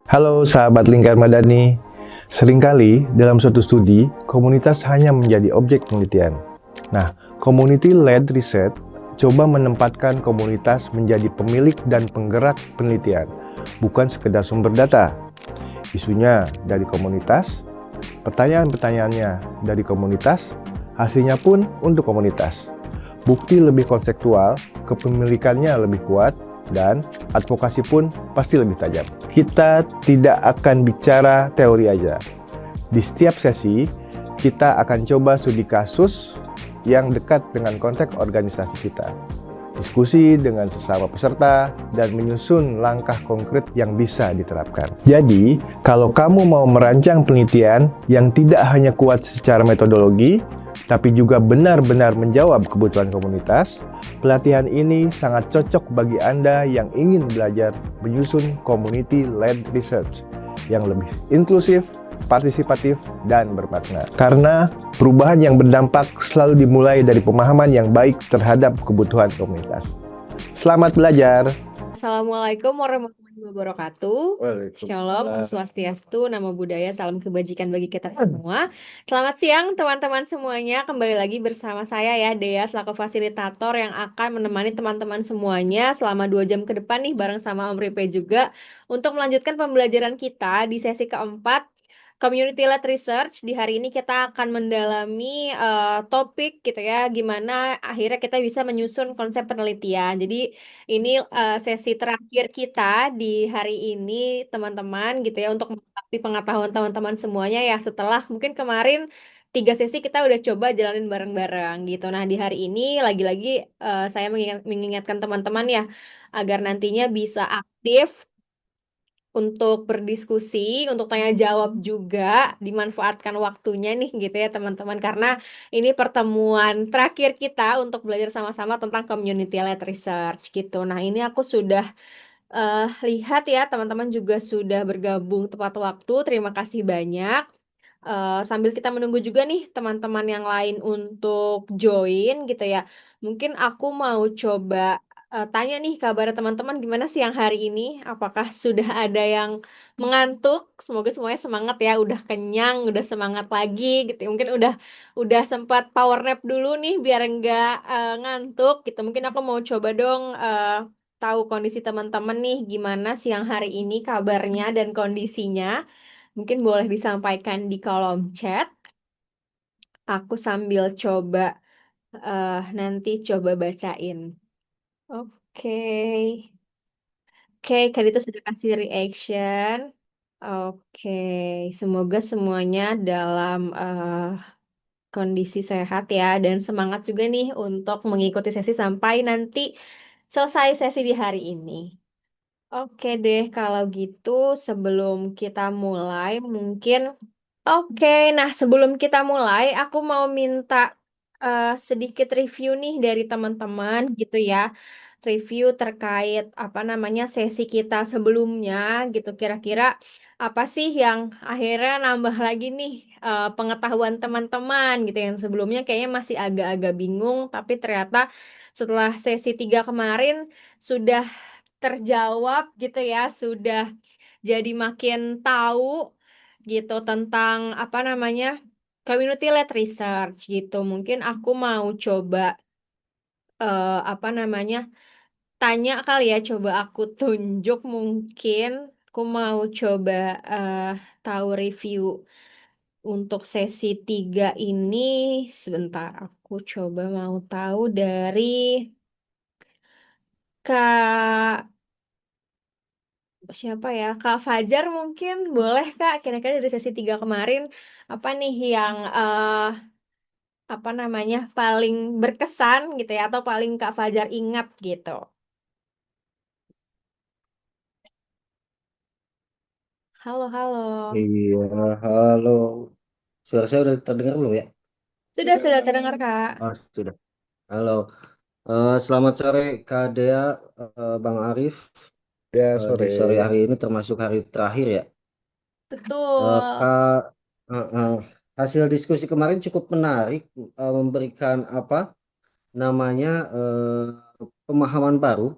Halo sahabat Lingkar Madani. Seringkali dalam suatu studi, komunitas hanya menjadi objek penelitian. Nah, community-led research coba menempatkan komunitas menjadi pemilik dan penggerak penelitian, bukan sekedar sumber data. Isunya dari komunitas, pertanyaan-pertanyaannya dari komunitas, hasilnya pun untuk komunitas. Bukti lebih konseptual, kepemilikannya lebih kuat, dan advokasi pun pasti lebih tajam. Kita tidak akan bicara teori aja. Di setiap sesi, kita akan coba studi kasus yang dekat dengan konteks organisasi kita. Diskusi dengan sesama peserta dan menyusun langkah konkret yang bisa diterapkan. Jadi, kalau kamu mau merancang penelitian yang tidak hanya kuat secara metodologi, tapi juga benar-benar menjawab kebutuhan komunitas, pelatihan ini sangat cocok bagi Anda yang ingin belajar menyusun community-led research yang lebih inklusif, partisipatif, dan bermakna. Karena perubahan yang berdampak selalu dimulai dari pemahaman yang baik terhadap kebutuhan komunitas. Selamat belajar! Assalamualaikum warahmatullahi wabarakatuh. Shalom, Om Waalaikumsalam. Swastiastu, Namo Buddhaya, salam kebajikan bagi kita semua. Selamat siang teman-teman semuanya, kembali lagi bersama saya ya, Dea, selaku fasilitator yang akan menemani teman-teman semuanya selama 2 jam ke depan nih, bareng sama Om Ripe juga, untuk melanjutkan pembelajaran kita di sesi keempat, Community-led Research. Di hari ini kita akan mendalami topik gitu ya, gimana akhirnya kita bisa menyusun konsep penelitian. Jadi ini sesi terakhir kita di hari ini, teman-teman, gitu ya, untuk melengkapi pengetahuan teman-teman semuanya ya. Setelah mungkin kemarin 3 sesi kita udah coba jalanin bareng-bareng gitu. Nah, di hari ini lagi-lagi saya mengingatkan teman-teman ya, agar nantinya bisa aktif untuk berdiskusi, untuk tanya jawab juga, dimanfaatkan waktunya nih gitu ya teman-teman, karena ini pertemuan terakhir kita untuk belajar sama-sama tentang community-led research gitu. Nah, ini aku sudah lihat ya teman-teman juga sudah bergabung tepat waktu, terima kasih banyak. Sambil kita menunggu juga nih teman-teman yang lain untuk join gitu ya. Mungkin aku mau coba tanya nih kabar teman-teman gimana sih yang hari ini? Apakah sudah ada yang mengantuk? Semoga semuanya semangat ya, udah kenyang, udah semangat lagi gitu. Mungkin udah sempat power nap dulu nih biar enggak ngantuk gitu. Mungkin aku mau coba dong tahu kondisi teman-teman nih gimana siang hari ini kabarnya dan kondisinya. Mungkin boleh disampaikan di kolom chat. Aku sambil coba nanti coba bacain. Oke. Oke, Kak Dito sudah kasih reaction. Oke, semoga semuanya dalam kondisi sehat ya dan semangat juga nih untuk mengikuti sesi sampai nanti selesai sesi di hari ini. Oke deh, kalau gitu sebelum kita mulai mungkin oke, nah sebelum kita mulai, aku mau minta sedikit review nih dari teman-teman gitu ya. Review terkait apa namanya sesi kita sebelumnya gitu. Kira-kira apa sih yang akhirnya nambah lagi nih pengetahuan teman-teman gitu yang sebelumnya kayaknya masih agak-agak bingung, tapi ternyata setelah sesi 3 kemarin sudah terjawab gitu ya, sudah jadi makin tahu gitu tentang apa namanya community-led research gitu. Mungkin aku mau coba apa namanya tanya kali ya, coba aku tunjuk mungkin. Aku mau coba eh, tahu review untuk sesi 3 ini. Sebentar, aku coba mau tahu dari Kak siapa ya? Kak Fajar mungkin boleh Kak, kira-kira dari sesi 3 kemarin apa nih yang apa namanya paling berkesan gitu ya atau paling Kak Fajar ingat gitu. Halo, halo. Iya, halo. Suara saya udah terdengar belum ya? Sudah terdengar Kak. Ah, sudah. Halo. Selamat sore Kak Dea, Bang Arif. Ya, Di sore sore. hari ini termasuk hari terakhir ya. Betul. Kak, hasil diskusi kemarin cukup menarik, memberikan apa namanya pemahaman baru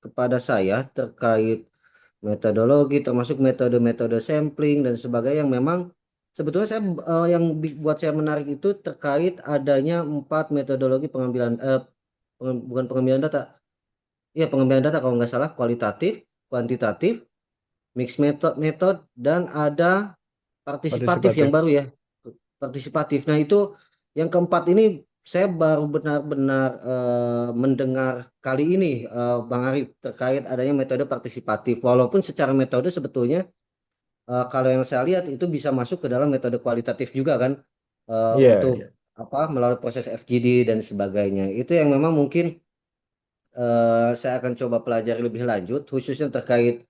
kepada saya terkait metodologi, termasuk metode-metode sampling dan sebagainya yang memang sebetulnya yang buat saya menarik itu terkait adanya 4 metodologi pengambilan bukan pengambilan data, ya pengambilan data kalau nggak salah, kualitatif, kuantitatif, mixed method, dan ada partisipatif yang Partisipatif. baru ya, partisipatif. Nah itu yang keempat ini saya baru benar-benar mendengar kali ini, Bang Arif, terkait adanya metode partisipatif. Walaupun secara metode sebetulnya kalau yang saya lihat itu bisa masuk ke dalam metode kualitatif juga kan, Iya, untuk iya. apa melalui proses FGD dan sebagainya. Itu yang memang mungkin saya akan coba pelajari lebih lanjut, khususnya terkait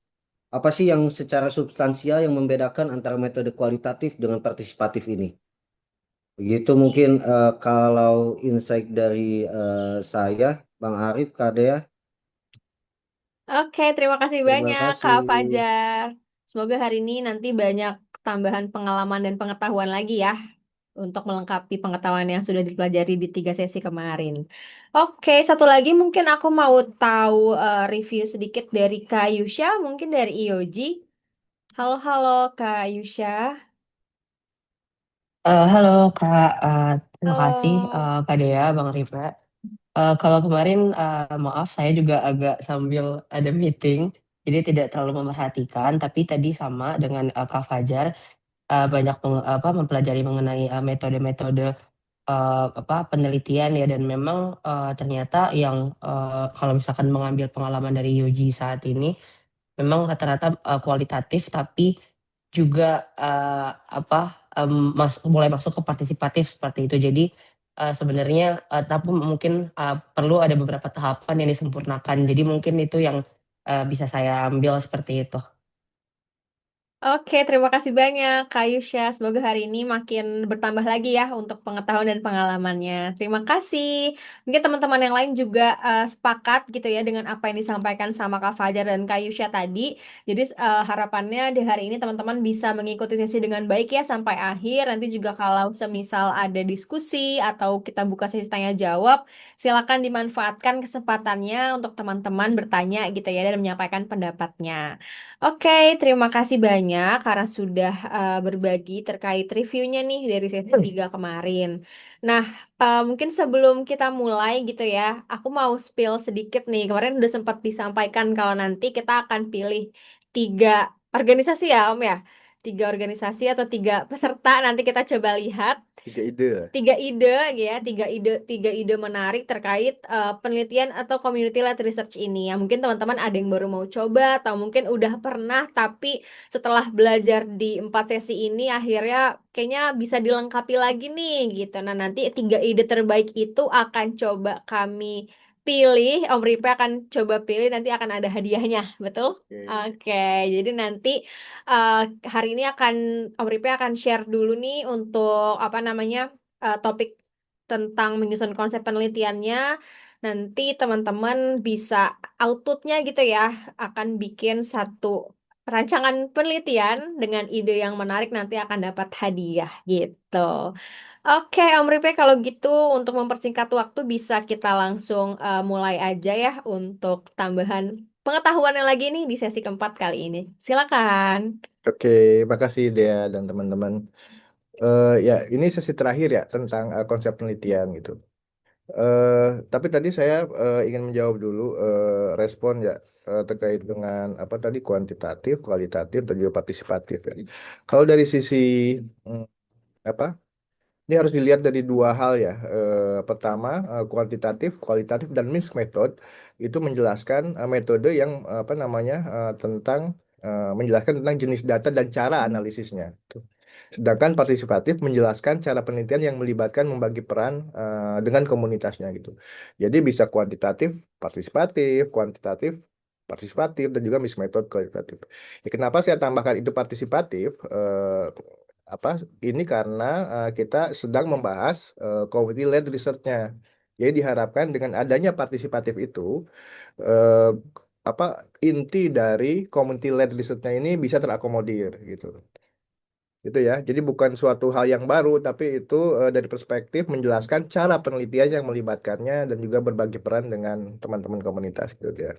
apa sih yang secara substansial yang membedakan antara metode kualitatif dengan partisipatif ini. Begitu mungkin kalau insight dari saya, Bang Arif, Kak Dea. Oke, terima kasih Terima banyak kasih. Kak Fajar. Semoga hari ini nanti banyak tambahan pengalaman dan pengetahuan lagi ya untuk melengkapi pengetahuan yang sudah dipelajari di 3 sesi kemarin. Oke, satu lagi mungkin aku mau tahu review sedikit dari Kak Yusha, mungkin dari IOG. Halo, halo Kak Yusha. Halo Kak, terima kasih Halo. Kak Dea, Bang Rifa. Kalau kemarin maaf saya juga agak sambil ada meeting, jadi tidak terlalu memerhatikan. Tapi tadi sama dengan Kak Fajar, banyak mempelajari mengenai metode-metode penelitian ya, dan memang ternyata yang kalau misalkan mengambil pengalaman dari Yogi saat ini, memang rata-rata kualitatif, tapi juga mulai masuk ke partisipatif seperti itu. Jadi sebenarnya tapi mungkin perlu ada beberapa tahapan yang disempurnakan. Jadi mungkin itu yang bisa saya ambil seperti itu. Oke, terima kasih banyak Kak Yusya. Semoga hari ini makin bertambah lagi ya untuk pengetahuan dan pengalamannya. Terima kasih. Mungkin teman-teman yang lain juga sepakat gitu ya dengan apa yang disampaikan sama Kak Fajar dan Kak Yusya tadi. Jadi harapannya di hari ini teman-teman bisa mengikuti sesi dengan baik ya sampai akhir. Nanti juga kalau semisal ada diskusi atau kita buka sesi tanya jawab, silakan dimanfaatkan kesempatannya untuk teman-teman bertanya gitu ya dan menyampaikan pendapatnya. Oke, terima kasih banyak karena sudah berbagi terkait reviewnya nih dari sesi 3 kemarin. Nah, mungkin sebelum kita mulai gitu ya, aku mau spill sedikit nih. Kemarin udah sempat disampaikan kalau nanti kita akan pilih 3 organisasi ya, Om ya. 3 organisasi atau 3 peserta nanti kita coba lihat 3 ide lah. 3 ide ya, 3 ide menarik terkait penelitian atau community led research ini. Ya mungkin teman-teman ada yang baru mau coba atau mungkin udah pernah tapi setelah belajar di 4 sesi ini akhirnya kayaknya bisa dilengkapi lagi nih gitu. Nah, nanti 3 ide terbaik itu akan coba kami pilih. Om Ripe akan coba pilih, nanti akan ada hadiahnya, betul? Oke. Oke, jadi nanti eh, hari ini Om Ripe akan share dulu nih untuk apa namanya topik tentang menyusun konsep penelitiannya. Nanti teman-teman bisa outputnya gitu ya, akan bikin satu rancangan penelitian dengan ide yang menarik nanti akan dapat hadiah gitu. Oke, Om Ripe, kalau gitu untuk mempersingkat waktu bisa kita langsung mulai aja ya untuk tambahan pengetahuan yang lagi nih di sesi keempat kali ini. Silakan. Oke, makasih Dea dan teman-teman. Ya, ini sesi terakhir ya tentang konsep penelitian gitu. Eh, tapi tadi saya ingin menjawab dulu respon ya terkait dengan apa tadi kuantitatif, kualitatif, dan juga partisipatif ya. Kalau dari sisi mm, apa? Ini harus dilihat dari dua hal ya. Pertama, kuantitatif, kualitatif, dan mixed method itu menjelaskan metode yang apa namanya tentang menjelaskan tentang jenis data dan cara analisisnya. Tuh. Sedangkan partisipatif menjelaskan cara penelitian yang melibatkan membagi peran dengan komunitasnya gitu. Jadi bisa kuantitatif, partisipatif, kuantitatif, partisipatif, dan juga mixed method kualitatif. Ya, kenapa saya tambahkan itu partisipatif? Apa ini karena kita sedang membahas community led research-nya. Jadi diharapkan dengan adanya partisipatif itu eh, apa inti dari community led research-nya ini bisa terakomodir gitu. Gitu ya. Jadi bukan suatu hal yang baru, tapi itu dari perspektif menjelaskan cara penelitian yang melibatkannya dan juga berbagi peran dengan teman-teman komunitas gitu ya.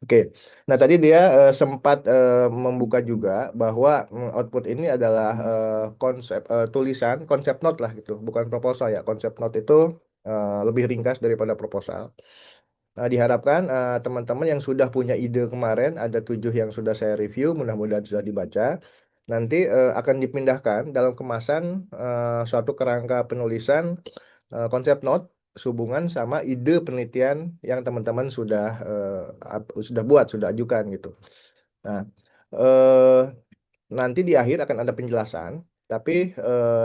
Oke, nah tadi dia sempat membuka juga bahwa output ini adalah tulisan, konsep note lah gitu, bukan proposal ya. Konsep note itu lebih ringkas daripada proposal. Nah, diharapkan teman-teman yang sudah punya ide kemarin, ada 7 yang sudah saya review, mudah-mudahan sudah dibaca. Nanti akan dipindahkan dalam kemasan suatu kerangka penulisan konsep note sehubungan sama ide penelitian yang teman-teman sudah buat, sudah ajukan gitu. Nah, eh, nanti di akhir akan ada penjelasan, tapi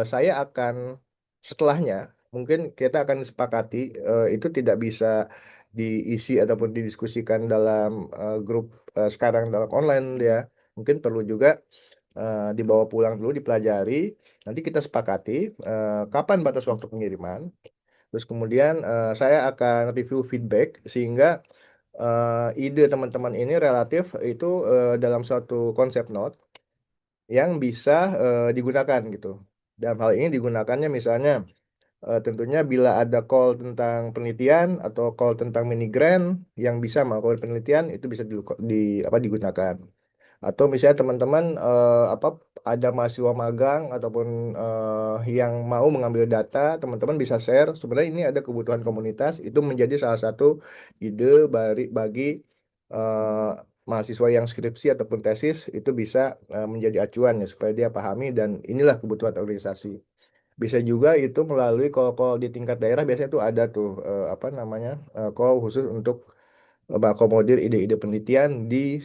saya akan setelahnya mungkin kita akan sepakati itu tidak bisa diisi ataupun didiskusikan dalam grup sekarang dalam online ya. Mungkin perlu juga dibawa pulang dulu dipelajari. Nanti kita sepakati kapan batas waktu pengiriman. Terus kemudian saya akan review feedback sehingga ide teman-teman ini relatif itu dalam suatu konsep note yang bisa digunakan gitu. Dalam hal ini digunakannya misalnya tentunya bila ada call tentang penelitian atau call tentang mini grant yang bisa melakukan penelitian itu bisa digunakan. Atau misalnya teman-teman ada mahasiswa magang ataupun yang mau mengambil data, teman-teman bisa share. Sebenarnya ini ada kebutuhan komunitas, itu menjadi salah satu ide bagi eh, mahasiswa yang skripsi ataupun tesis itu bisa menjadi acuan ya supaya dia pahami dan inilah kebutuhan organisasi. Bisa juga itu melalui call-call di tingkat daerah biasanya tuh ada tuh call khusus untuk mengakomodir ide-ide penelitian di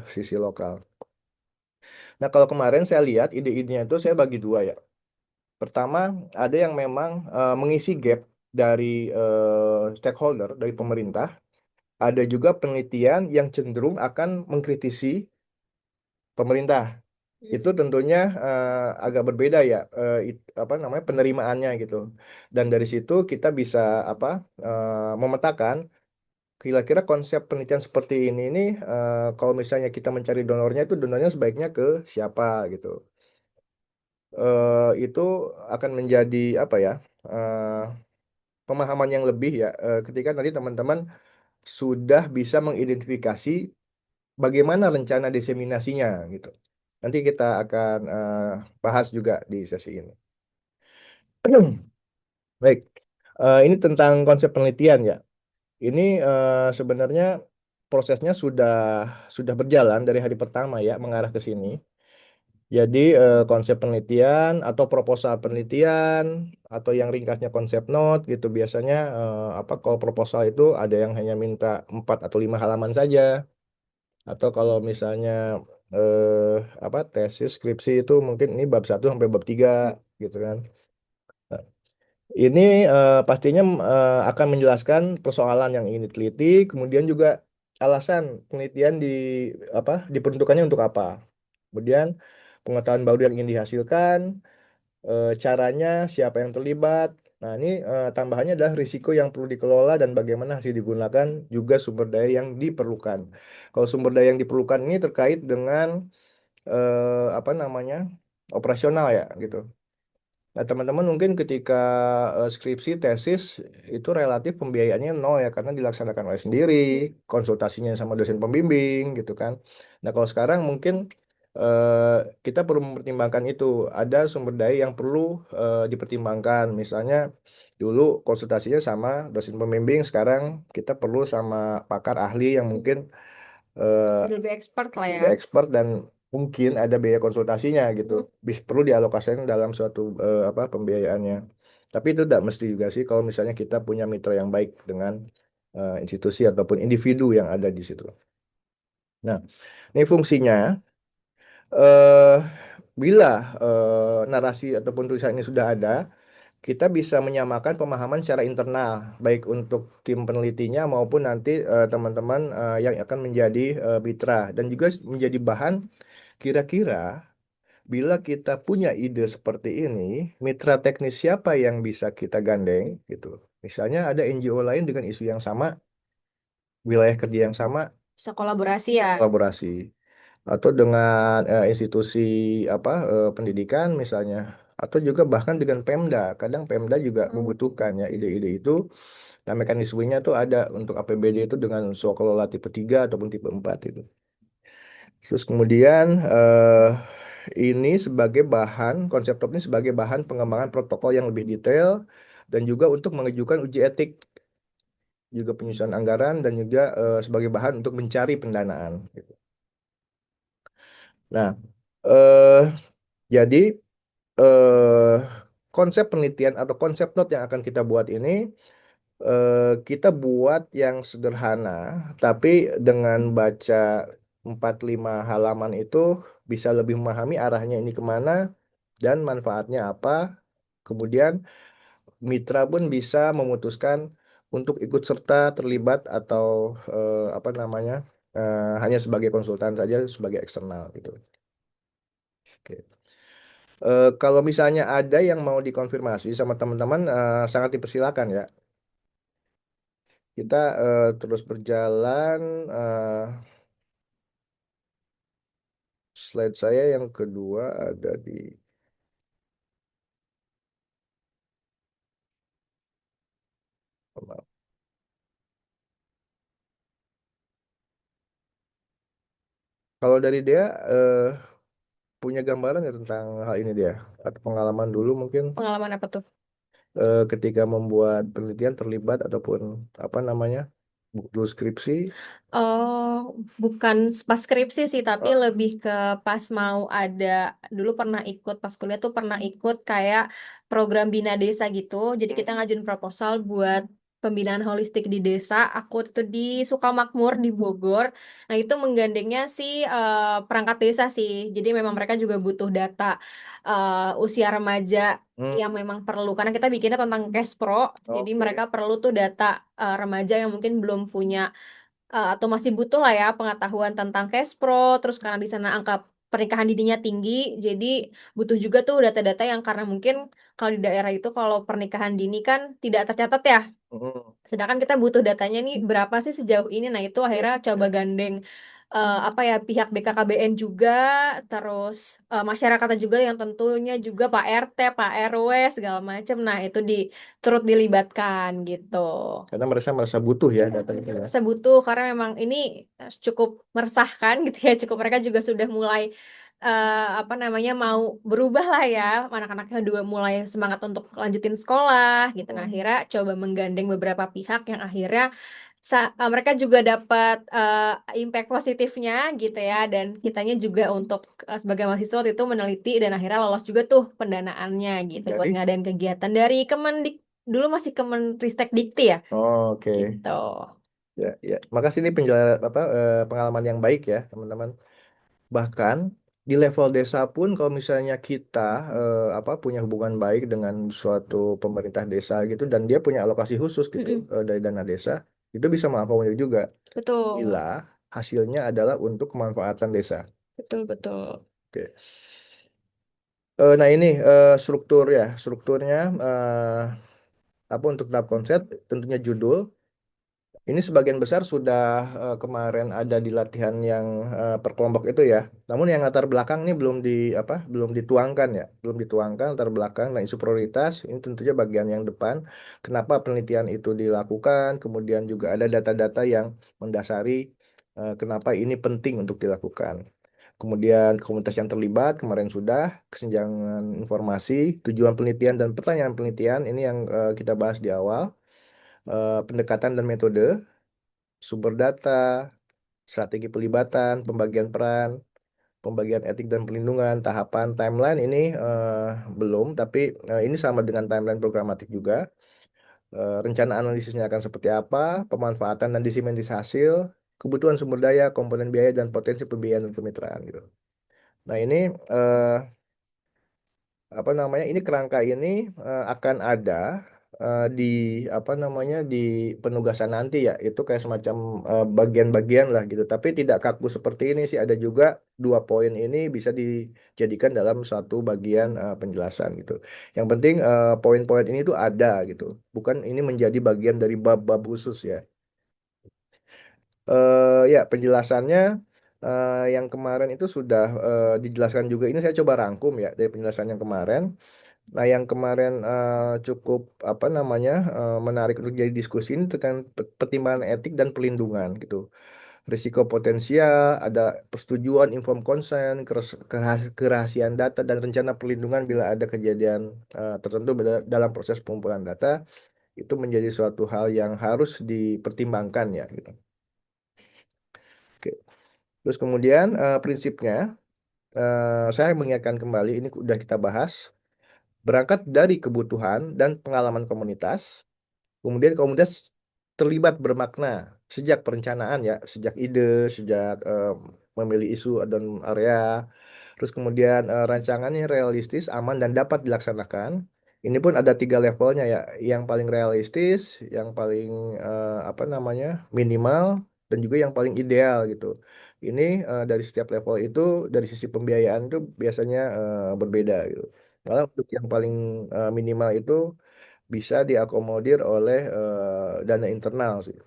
sisi lokal. Nah, kalau kemarin saya lihat ide-idenya itu saya bagi dua ya. Pertama, ada yang memang mengisi gap dari stakeholder, dari pemerintah. Ada juga penelitian yang cenderung akan mengkritisi pemerintah. Itu tentunya agak berbeda ya, penerimaannya gitu. Dan dari situ kita bisa memetakan kira-kira konsep penelitian seperti ini kalau misalnya kita mencari donornya itu donornya sebaiknya ke siapa gitu. Itu akan menjadi eh, pemahaman yang lebih ya ketika nanti teman-teman sudah bisa mengidentifikasi bagaimana rencana diseminasinya gitu. Nanti kita akan bahas juga di sesi ini. Baik, ini tentang konsep penelitian ya. Ini sebenarnya prosesnya sudah berjalan dari hari pertama ya mengarah ke sini. Jadi konsep penelitian atau proposal penelitian atau yang ringkasnya konsep note gitu biasanya kalau proposal itu ada yang hanya minta 4 atau 5 halaman saja atau kalau misalnya tesis skripsi itu mungkin ini bab 1 sampai bab 3 gitu kan. Nah, ini pastinya akan menjelaskan persoalan yang ingin diteliti, kemudian juga alasan penelitian diperuntukannya untuk apa. Kemudian pengetahuan baru yang ingin dihasilkan, caranya, siapa yang terlibat. Nah, ini tambahannya adalah risiko yang perlu dikelola dan bagaimana hasil digunakan, juga sumber daya yang diperlukan. Kalau sumber daya yang diperlukan ini terkait dengan operasional ya gitu. Nah, teman-teman mungkin ketika skripsi, tesis itu relatif pembiayaannya nol ya karena dilaksanakan oleh sendiri, konsultasinya sama dosen pembimbing gitu kan. Nah, kalau sekarang mungkin kita perlu mempertimbangkan itu. Ada sumber daya yang perlu dipertimbangkan. Misalnya dulu konsultasinya sama dosen pembimbing, sekarang kita perlu sama pakar ahli yang mungkin Lebih expert lah ya. lebih expert dan mungkin ada biaya konsultasinya gitu. Perlu dialokasikan dalam suatu pembiayaannya. Tapi itu tidak mesti juga sih kalau misalnya kita punya mitra yang baik dengan institusi ataupun individu yang ada di situ. Nah, ini fungsinya eh bila narasi ataupun tulisan ini sudah ada, kita bisa menyamakan pemahaman secara internal, baik untuk tim penelitinya maupun nanti teman-teman yang akan menjadi mitra dan juga menjadi bahan kira-kira bila kita punya ide seperti ini, mitra teknis siapa yang bisa kita gandeng gitu. Misalnya ada NGO lain dengan isu yang sama, wilayah kerja yang sama, Bisa kolaborasi ya. kolaborasi atau dengan institusi pendidikan misalnya atau juga bahkan dengan Pemda. Kadang Pemda juga membutuhkan ya ide-ide itu Nah, mekanismenya tuh ada untuk APBD itu dengan usaha kelola tipe 3 ataupun tipe 4 itu. Terus kemudian ini sebagai bahan, konsep top ini sebagai bahan pengembangan protokol yang lebih detail dan juga untuk mengajukan uji etik, juga penyusunan anggaran dan juga sebagai bahan untuk mencari pendanaan, gitu. Nah, eh, jadi eh, konsep penelitian atau konsep note yang akan kita buat ini kita buat yang sederhana, tapi dengan baca 4-5 halaman itu bisa lebih memahami arahnya ini kemana dan manfaatnya apa. Kemudian mitra pun bisa memutuskan untuk ikut serta terlibat atau apa namanya hanya sebagai konsultan saja, sebagai eksternal gitu. Oke. Kalau misalnya ada yang mau dikonfirmasi sama teman-teman, sangat dipersilakan ya. Kita terus berjalan. Slide saya yang kedua ada di. Maaf. Kalau dari dia punya gambaran ya tentang hal ini dia atau pengalaman dulu mungkin Pengalaman apa tuh? ketika membuat penelitian terlibat ataupun apa namanya dulu skripsi. Oh, bukan pas skripsi sih, tapi Oh, lebih ke pas mau ada, dulu pernah ikut, pas kuliah tuh pernah ikut kayak program Bina Desa gitu. Jadi kita ngajuin proposal buat pembinaan holistik di desa. Aku itu di Sukamakmur di Bogor. Nah, itu menggandengnya sih perangkat desa sih. Jadi memang mereka juga butuh data usia remaja yang memang perlu. Karena kita bikinnya tentang cash pro. Jadi oke. mereka perlu tuh data remaja yang mungkin belum punya atau masih butuh lah ya pengetahuan tentang cash pro, terus karena di sana angka pernikahan dininya tinggi, jadi butuh juga tuh data-data yang karena mungkin kalau di daerah itu kalau pernikahan dini kan tidak tercatat ya. Mm. Sedangkan kita butuh datanya nih berapa sih sejauh ini. Nah, itu akhirnya coba gandeng apa ya pihak BKKBN juga, terus masyarakatnya juga yang tentunya juga Pak RT, Pak RW segala macam. Nah, itu turut dilibatkan gitu. Karena merasa butuh ya data itu ya. Saya butuh karena memang ini cukup meresahkan gitu ya, cukup mereka juga sudah mulai apa namanya mau berubah lah ya, anak-anaknya juga mulai semangat untuk lanjutin sekolah gitu. Nah, akhirnya coba menggandeng beberapa pihak yang akhirnya mereka juga dapat impact positifnya gitu ya, dan kitanya juga untuk sebagai mahasiswa waktu itu meneliti dan akhirnya lolos juga tuh pendanaannya gitu buat Jadi, ngadain kegiatan dari Kemendik, dulu masih Kemenristek Dikti ya oke. gitu. Ya, ya. Makasih nih pengalaman yang baik ya, teman-teman. Bahkan di level desa pun kalau misalnya kita punya hubungan baik dengan suatu pemerintah desa gitu dan dia punya alokasi khusus gitu Mm-mm. dari dana desa, itu bisa mengakomodir juga bila Betul, hasilnya adalah untuk kemanfaatan desa. betul, betul. Oke. Nah ini struktur ya, strukturnya apa untuk tahap konsep tentunya judul. Ini sebagian besar sudah kemarin ada di latihan yang per kelompok itu ya. Namun yang latar belakang ini belum dituangkan ya, belum dituangkan latar belakang. Nah, isu prioritas ini tentunya bagian yang depan. Kenapa penelitian itu dilakukan? Kemudian juga ada data-data yang mendasari kenapa ini penting untuk dilakukan. Kemudian komunitas yang terlibat kemarin sudah kesenjangan informasi, tujuan penelitian dan pertanyaan penelitian ini yang kita bahas di awal. Pendekatan dan metode, sumber data, strategi pelibatan, pembagian peran, pembagian etik dan perlindungan, tahapan timeline ini belum, tapi ini sama dengan timeline programatik juga. Rencana analisisnya akan seperti apa, pemanfaatan dan diseminasi hasil, kebutuhan sumber daya, komponen biaya, dan potensi pembiayaan dan kemitraan gitu. Nah ini eh, apa namanya ini kerangka ini akan ada di apa namanya di penugasan nanti ya itu kayak semacam bagian-bagian lah gitu tapi tidak kaku seperti ini sih ada juga 2 poin ini bisa dijadikan dalam suatu bagian penjelasan gitu yang penting poin-poin ini tuh ada gitu bukan ini menjadi bagian dari bab-bab khusus ya. Ya, penjelasannya yang kemarin itu sudah dijelaskan juga. Ini saya coba rangkum ya dari penjelasan yang kemarin. Nah, yang kemarin cukup apa namanya menarik untuk jadi diskusi ini tentang pertimbangan etik dan pelindungan gitu. Risiko potensial, ada persetujuan, informed consent, kerahasiaan data dan rencana perlindungan bila ada kejadian tertentu dalam proses pengumpulan data itu menjadi suatu hal yang harus dipertimbangkan ya gitu. Oke. Terus kemudian prinsipnya saya mengingatkan kembali ini udah kita bahas berangkat dari kebutuhan dan pengalaman komunitas. Kemudian komunitas terlibat bermakna sejak perencanaan ya, sejak ide, sejak memilih isu dan area. Terus kemudian rancangannya realistis, aman dan dapat dilaksanakan. Ini pun ada 3 levelnya ya, yang paling realistis, yang paling apa namanya minimal, dan juga yang paling ideal gitu. Ini dari setiap level itu, dari sisi pembiayaan itu biasanya berbeda gitu. Malah untuk yang paling minimal itu bisa diakomodir oleh dana internal sih.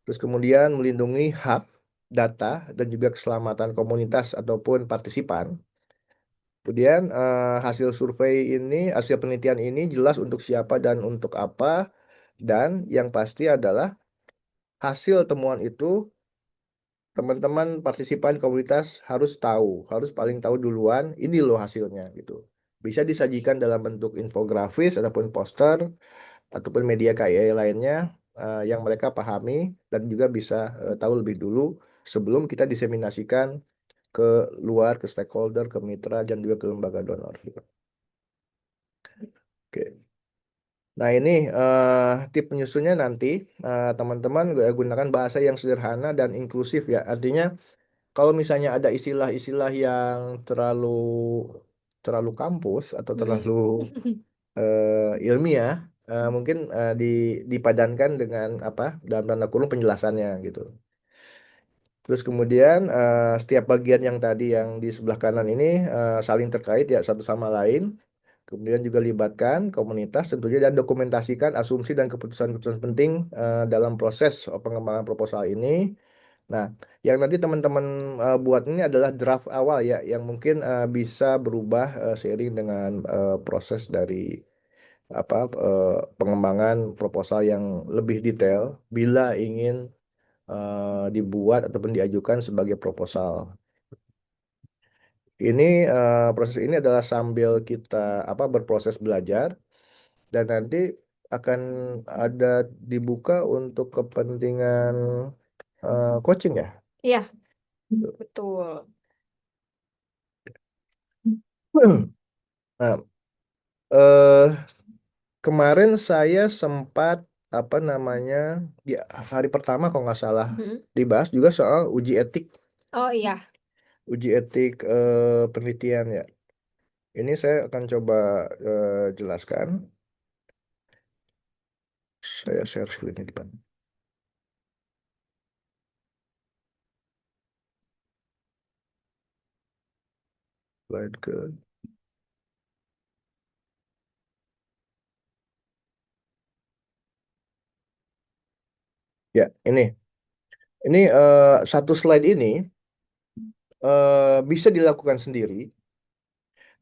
Terus kemudian melindungi hak, data, dan juga keselamatan komunitas ataupun partisipan. Kemudian hasil survei ini, hasil penelitian ini jelas untuk siapa dan untuk apa. Dan yang pasti adalah hasil temuan itu teman-teman partisipan komunitas harus tahu, harus paling tahu duluan, ini loh hasilnya gitu. Bisa disajikan dalam bentuk infografis ataupun poster ataupun media KI lainnya yang mereka pahami dan juga bisa tahu lebih dulu sebelum kita diseminasikan ke luar, ke stakeholder, ke mitra, dan juga ke lembaga donor. Gitu. Oke. Nah ini tip penyusunnya nanti teman-teman gunakan bahasa yang sederhana dan inklusif ya. Artinya kalau misalnya ada istilah-istilah yang terlalu terlalu kampus atau terlalu ilmiah mungkin dipadankan dengan apa dalam tanda kurung penjelasannya gitu. Terus kemudian setiap bagian yang tadi yang di sebelah kanan ini saling terkait ya satu sama lain. Kemudian juga libatkan komunitas tentunya dan dokumentasikan asumsi dan keputusan-keputusan penting dalam proses pengembangan proposal ini. Nah, yang nanti teman-teman buat ini adalah draft awal ya, yang mungkin bisa berubah seiring dengan proses dari apa pengembangan proposal yang lebih detail bila ingin dibuat ataupun diajukan sebagai proposal. Ini proses ini adalah sambil kita apa berproses belajar dan nanti akan ada dibuka untuk kepentingan coaching ya. Iya, betul. Nah, eh, kemarin saya sempat apa namanya di hari pertama kalau nggak salah Mhm. dibahas juga soal Oh iya. uji etik penelitian ya. Ini saya akan coba jelaskan. Saya share screen di depan. Slide ke. Ya, ini satu slide ini bisa dilakukan sendiri.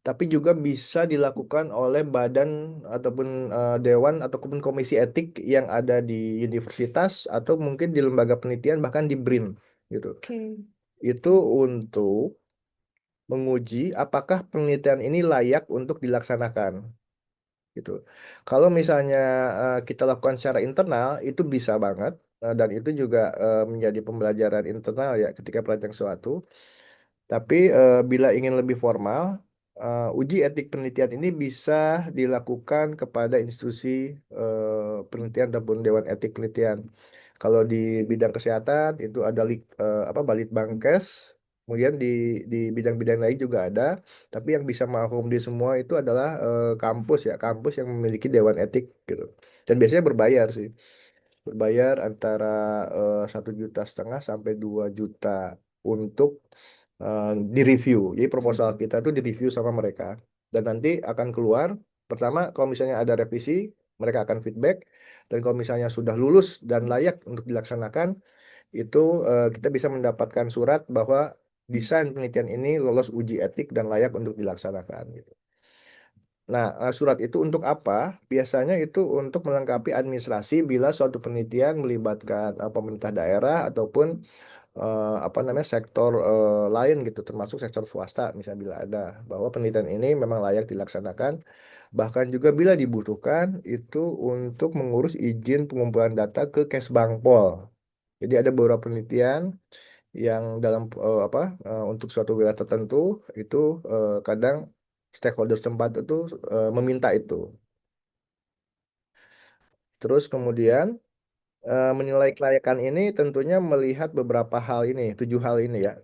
Tapi juga bisa dilakukan oleh badan ataupun dewan ataupun komisi etik yang ada di universitas atau mungkin di lembaga penelitian bahkan di BRIN gitu. Oke. Itu untuk menguji apakah penelitian ini layak untuk dilaksanakan gitu. Kalau misalnya kita lakukan secara internal itu bisa banget dan itu juga menjadi pembelajaran internal ya ketika pelajari sesuatu. Tapi bila ingin lebih formal, uji etik penelitian ini bisa dilakukan kepada institusi penelitian ataupun Dewan Etik Penelitian. Kalau di bidang kesehatan itu ada apa Balitbangkes, kemudian di bidang-bidang lain juga ada. Tapi yang bisa mengakomodir semua itu adalah kampus ya, kampus yang memiliki Dewan Etik gitu. Dan biasanya berbayar sih, berbayar antara 1,5 juta sampai 2 juta untuk direview. Jadi proposal kita tuh direview sama mereka dan nanti akan keluar. Pertama, kalau misalnya ada revisi, mereka akan feedback. Dan kalau misalnya sudah lulus dan layak untuk dilaksanakan, itu kita bisa mendapatkan surat bahwa desain penelitian ini lolos uji etik dan layak untuk dilaksanakan. Gitu. Nah, surat itu untuk apa? Biasanya itu untuk melengkapi administrasi bila suatu penelitian melibatkan pemerintah daerah ataupun apa namanya sektor lain gitu, termasuk sektor swasta, misalnya bila ada bahwa penelitian ini memang layak dilaksanakan. Bahkan juga bila dibutuhkan itu untuk mengurus izin pengumpulan data ke Kesbangpol. Jadi ada beberapa penelitian yang dalam untuk suatu wilayah tertentu itu kadang stakeholder tempat itu meminta itu. Terus kemudian menilai kelayakan ini tentunya melihat beberapa hal ini, 7 hal ini ya.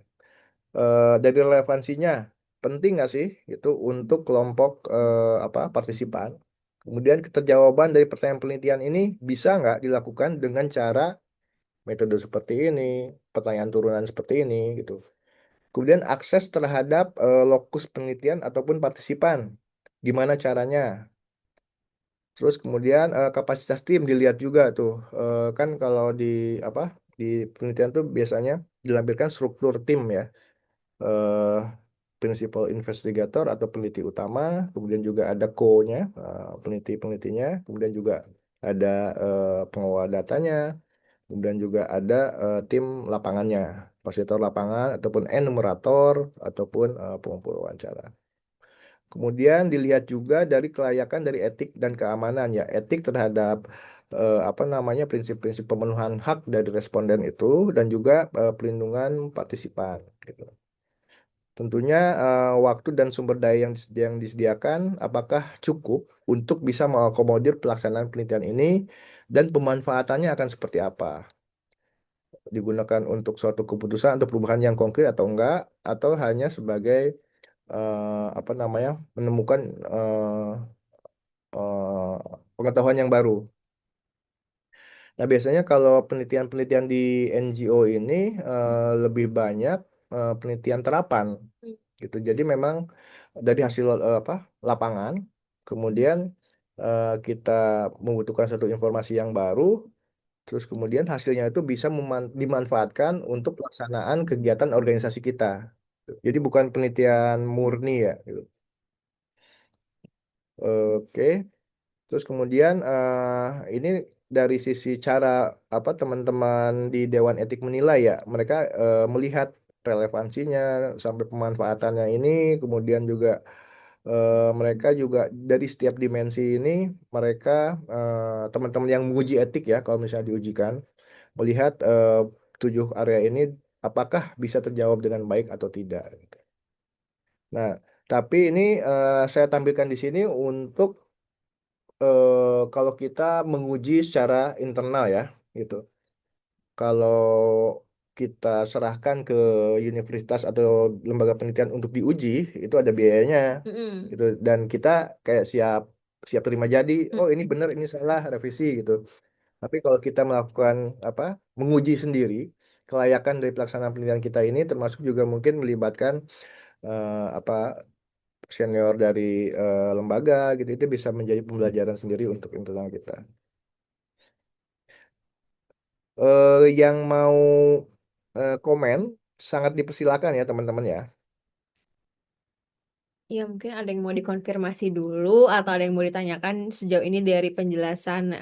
Dari relevansinya penting nggak sih itu untuk kelompok partisipan. Kemudian keterjawaban dari pertanyaan penelitian ini bisa nggak dilakukan dengan cara metode seperti ini, pertanyaan turunan seperti ini gitu. Kemudian akses terhadap lokus penelitian ataupun partisipan, gimana caranya? Terus kemudian kapasitas tim dilihat juga tuh. Kan kalau di apa di penelitian tuh biasanya dilampirkan struktur tim ya. eh, Principal investigator atau peneliti utama, kemudian juga ada co-nya, peneliti-penelitinya, kemudian juga ada pengelola datanya, kemudian juga ada tim lapangannya, fasilitator lapangan ataupun enumerator ataupun pengumpul wawancara. Kemudian dilihat juga dari kelayakan dari etik dan keamanan ya, etik terhadap prinsip-prinsip pemenuhan hak dari responden itu dan juga pelindungan partisipan gitu. Tentunya waktu dan sumber daya yang disediakan apakah cukup untuk bisa mengakomodir pelaksanaan penelitian ini dan pemanfaatannya akan seperti apa? Digunakan untuk suatu keputusan atau perubahan yang konkret atau enggak, atau hanya sebagai menemukan eh, pengetahuan yang baru. Nah, biasanya kalau penelitian-penelitian di NGO ini lebih banyak penelitian terapan gitu. Jadi memang dari hasil lapangan, kemudian kita membutuhkan satu informasi yang baru, terus kemudian hasilnya itu bisa dimanfaatkan untuk pelaksanaan kegiatan organisasi kita. Jadi bukan penelitian murni ya. Gitu. Oke. Terus kemudian ini dari sisi cara teman-teman di Dewan Etik menilai ya, mereka melihat relevansinya sampai pemanfaatannya ini, kemudian juga mereka juga dari setiap dimensi ini mereka teman-teman yang menguji etik ya, kalau misalnya diujikan, melihat 7 area ini apakah bisa terjawab dengan baik atau tidak. Nah, tapi ini saya tampilkan di sini untuk kalau kita menguji secara internal ya, gitu. Kalau kita serahkan ke universitas atau lembaga penelitian untuk diuji, itu ada biayanya, Mm-mm. gitu. Dan kita kayak siap siap terima jadi, oh Mm. ini benar, ini salah, revisi gitu. Tapi kalau kita melakukan menguji sendiri kelayakan dari pelaksanaan penelitian kita ini, termasuk juga mungkin melibatkan eh, apa senior dari lembaga gitu, itu bisa menjadi pembelajaran sendiri untuk internal kita. Yang mau komen sangat dipersilakan ya teman-teman ya. Ya, mungkin ada yang mau dikonfirmasi dulu atau ada yang mau ditanyakan sejauh ini dari penjelasan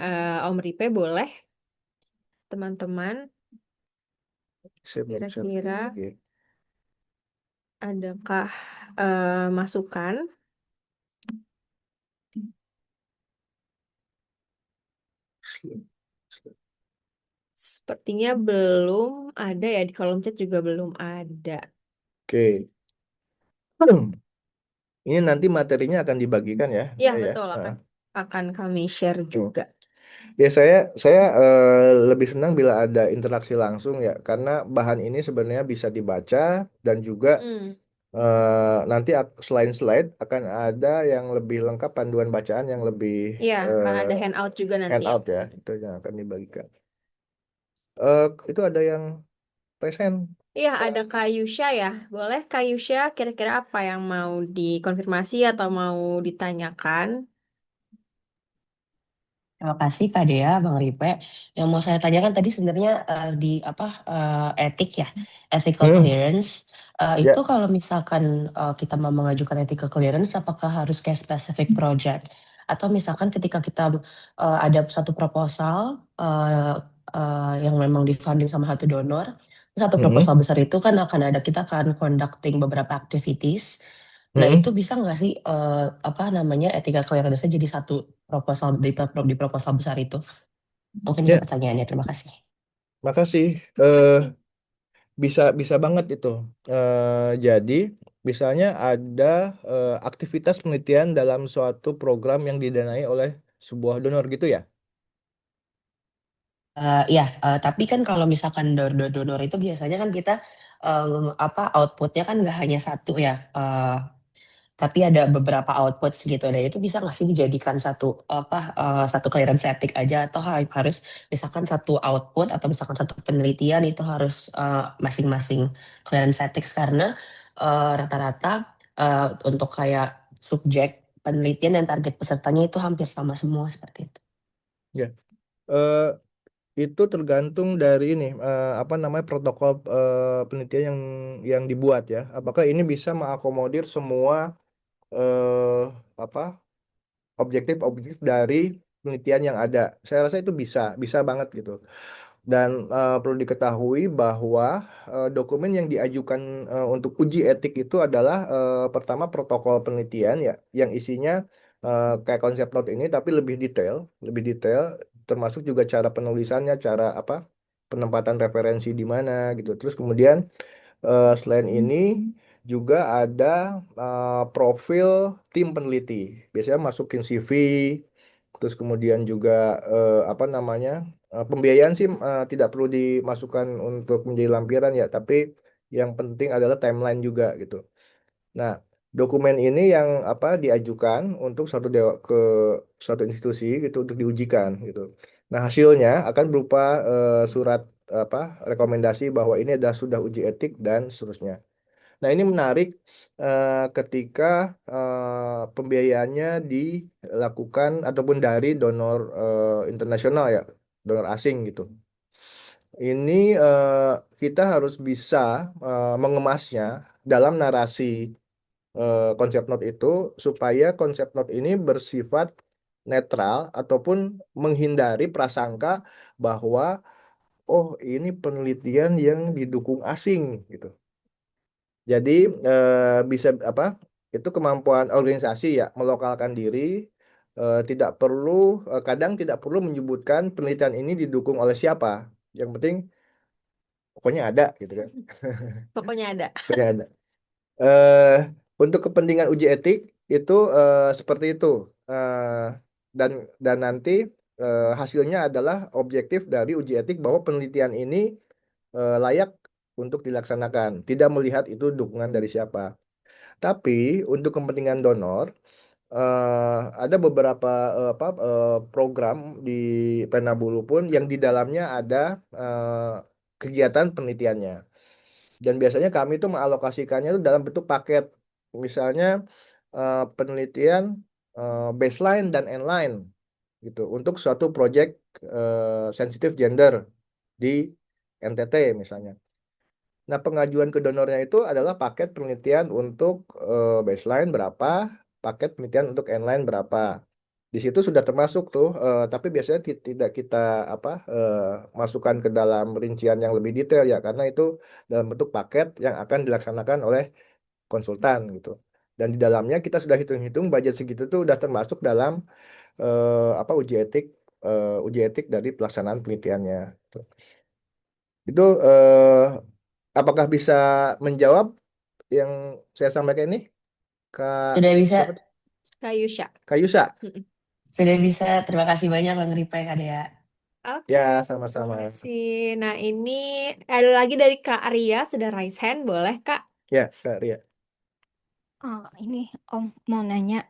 Om Ripe, boleh, teman-teman. Siap, siap. Kira-kira Oke. adakah masukan? Siap, siap. Sepertinya belum ada ya, di kolom chat juga belum ada. Oke. Ini nanti materinya akan dibagikan ya, Ya, ya. betul, akan kami share Hmm. juga. Ya saya lebih senang bila ada interaksi langsung ya, karena bahan ini sebenarnya bisa dibaca dan juga Hmm. nanti selain slide akan ada yang lebih lengkap panduan bacaan yang lebih Iya, akan ada handout juga nanti ya. handout ya, itu yang akan dibagikan. Itu ada yang present. Iya, ada Kak Yusya ya. Boleh Kak Yusya, kira-kira apa yang mau dikonfirmasi atau mau ditanyakan? Terima kasih Kak Dea, Bang Ripe. Yang mau saya tanyakan tadi sebenarnya di etik ya, ethical Hmm. clearance. Itu Ya. kalau misalkan kita mau mengajukan ethical clearance, apakah harus kayak specific project? Atau misalkan ketika kita ada satu proposal yang memang di-funding sama satu donor, satu proposal Mm-mm. besar itu kan kita akan conducting beberapa activities. Nah, itu Mm-mm. bisa nggak sih apa namanya ethical clearance-nya jadi satu proposal di proposal besar itu? Mungkin itu Ya, pertanyaannya. Terima kasih. makasih. Eh, Makasih. bisa bisa banget itu. Jadi, misalnya ada aktivitas penelitian dalam suatu program yang didanai oleh sebuah donor gitu ya. Ya, tapi kan kalau misalkan donor itu biasanya kan kita apa outputnya kan nggak hanya satu ya, tapi ada beberapa output gitu. Dan itu bisa nggak sih dijadikan satu clearance etik aja atau harus misalkan satu output atau misalkan satu penelitian itu harus masing-masing clearance etik karena rata-rata untuk kayak subjek penelitian dan target pesertanya itu hampir sama semua seperti itu. Ya. Eh, itu tergantung dari ini apa namanya protokol penelitian yang dibuat ya. Apakah ini bisa mengakomodir semua eh, apa objektif-objektif dari penelitian yang ada? Saya rasa itu bisa, bisa banget gitu. Dan perlu diketahui bahwa dokumen yang diajukan untuk uji etik itu adalah pertama protokol penelitian ya, yang isinya kayak konsep note ini tapi lebih detail, termasuk juga cara penulisannya, cara apa penempatan referensi di mana gitu. Terus kemudian selain ini juga ada profil tim peneliti. Biasanya masukin CV, terus kemudian juga apa namanya pembiayaan sih tidak perlu dimasukkan untuk menjadi lampiran ya, tapi yang penting adalah timeline juga gitu. Nah, dokumen ini yang apa diajukan untuk suatu institusi gitu untuk diujikan gitu. Nah, hasilnya akan berupa surat apa rekomendasi bahwa ini adalah sudah uji etik dan seterusnya. Nah, ini menarik ketika pembiayaannya dilakukan ataupun dari donor internasional ya, donor asing gitu. Ini kita harus bisa mengemasnya dalam narasi konsep note itu supaya konsep note ini bersifat netral ataupun menghindari prasangka bahwa oh ini penelitian yang didukung asing gitu. Jadi bisa apa? Itu kemampuan organisasi ya melokalkan diri tidak perlu kadang tidak perlu menyebutkan penelitian ini didukung oleh siapa. Yang penting pokoknya ada gitu kan. Pokoknya ada. Pokoknya ada. eh untuk kepentingan uji etik itu seperti itu. Eh, dan nanti hasilnya adalah objektif dari uji etik bahwa penelitian ini layak untuk dilaksanakan, tidak melihat itu dukungan dari siapa. Tapi untuk kepentingan donor ada beberapa program di Penabulu pun yang di dalamnya ada kegiatan penelitiannya. Dan biasanya kami itu mengalokasikannya itu dalam bentuk paket. Misalnya penelitian baseline dan endline gitu untuk suatu project sensitif gender di NTT misalnya. Nah, pengajuan ke donornya itu adalah paket penelitian untuk baseline berapa, paket penelitian untuk endline berapa. Di situ sudah termasuk tuh, tapi biasanya tidak kita apa masukkan ke dalam rincian yang lebih detail ya, karena itu dalam bentuk paket yang akan dilaksanakan oleh konsultan gitu. Dan di dalamnya kita sudah hitung-hitung budget segitu tuh udah termasuk dalam apa uji etik dari pelaksanaan penelitiannya. Itu apakah bisa menjawab yang saya sampaikan ini, Kak Sudah bisa, siapa? Kak Yusya. Kak Yusa? Mm-mm. sudah bisa. Terima kasih banyak Bang Ripe, Kak Dea. Oke, Ya, terima sama-sama. kasih. Nah, ini ada lagi dari Kak Ria, sudah raise hand, boleh Kak? Ya, Kak Ria. Ini Om mau nanya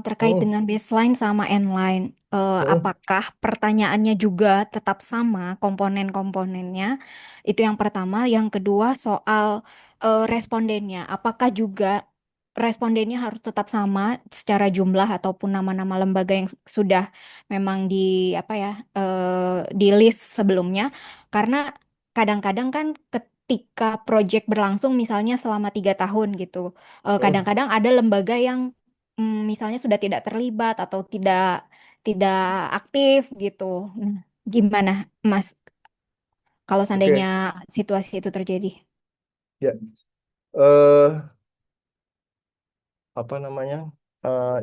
terkait Hmm, dengan baseline sama endline. hmm. Apakah pertanyaannya juga tetap sama komponen-komponennya? Itu yang pertama. Yang kedua soal respondennya. Apakah juga respondennya harus tetap sama secara jumlah ataupun nama-nama lembaga yang sudah memang di apa ya di list sebelumnya? Karena kadang-kadang kan ketika proyek berlangsung misalnya selama 3 tahun gitu. Hmm, Kadang-kadang ada lembaga yang misalnya sudah tidak terlibat atau tidak tidak aktif gitu. Nah, gimana, Mas, kalau seandainya oke. situasi itu terjadi? Ya. eh Apa namanya?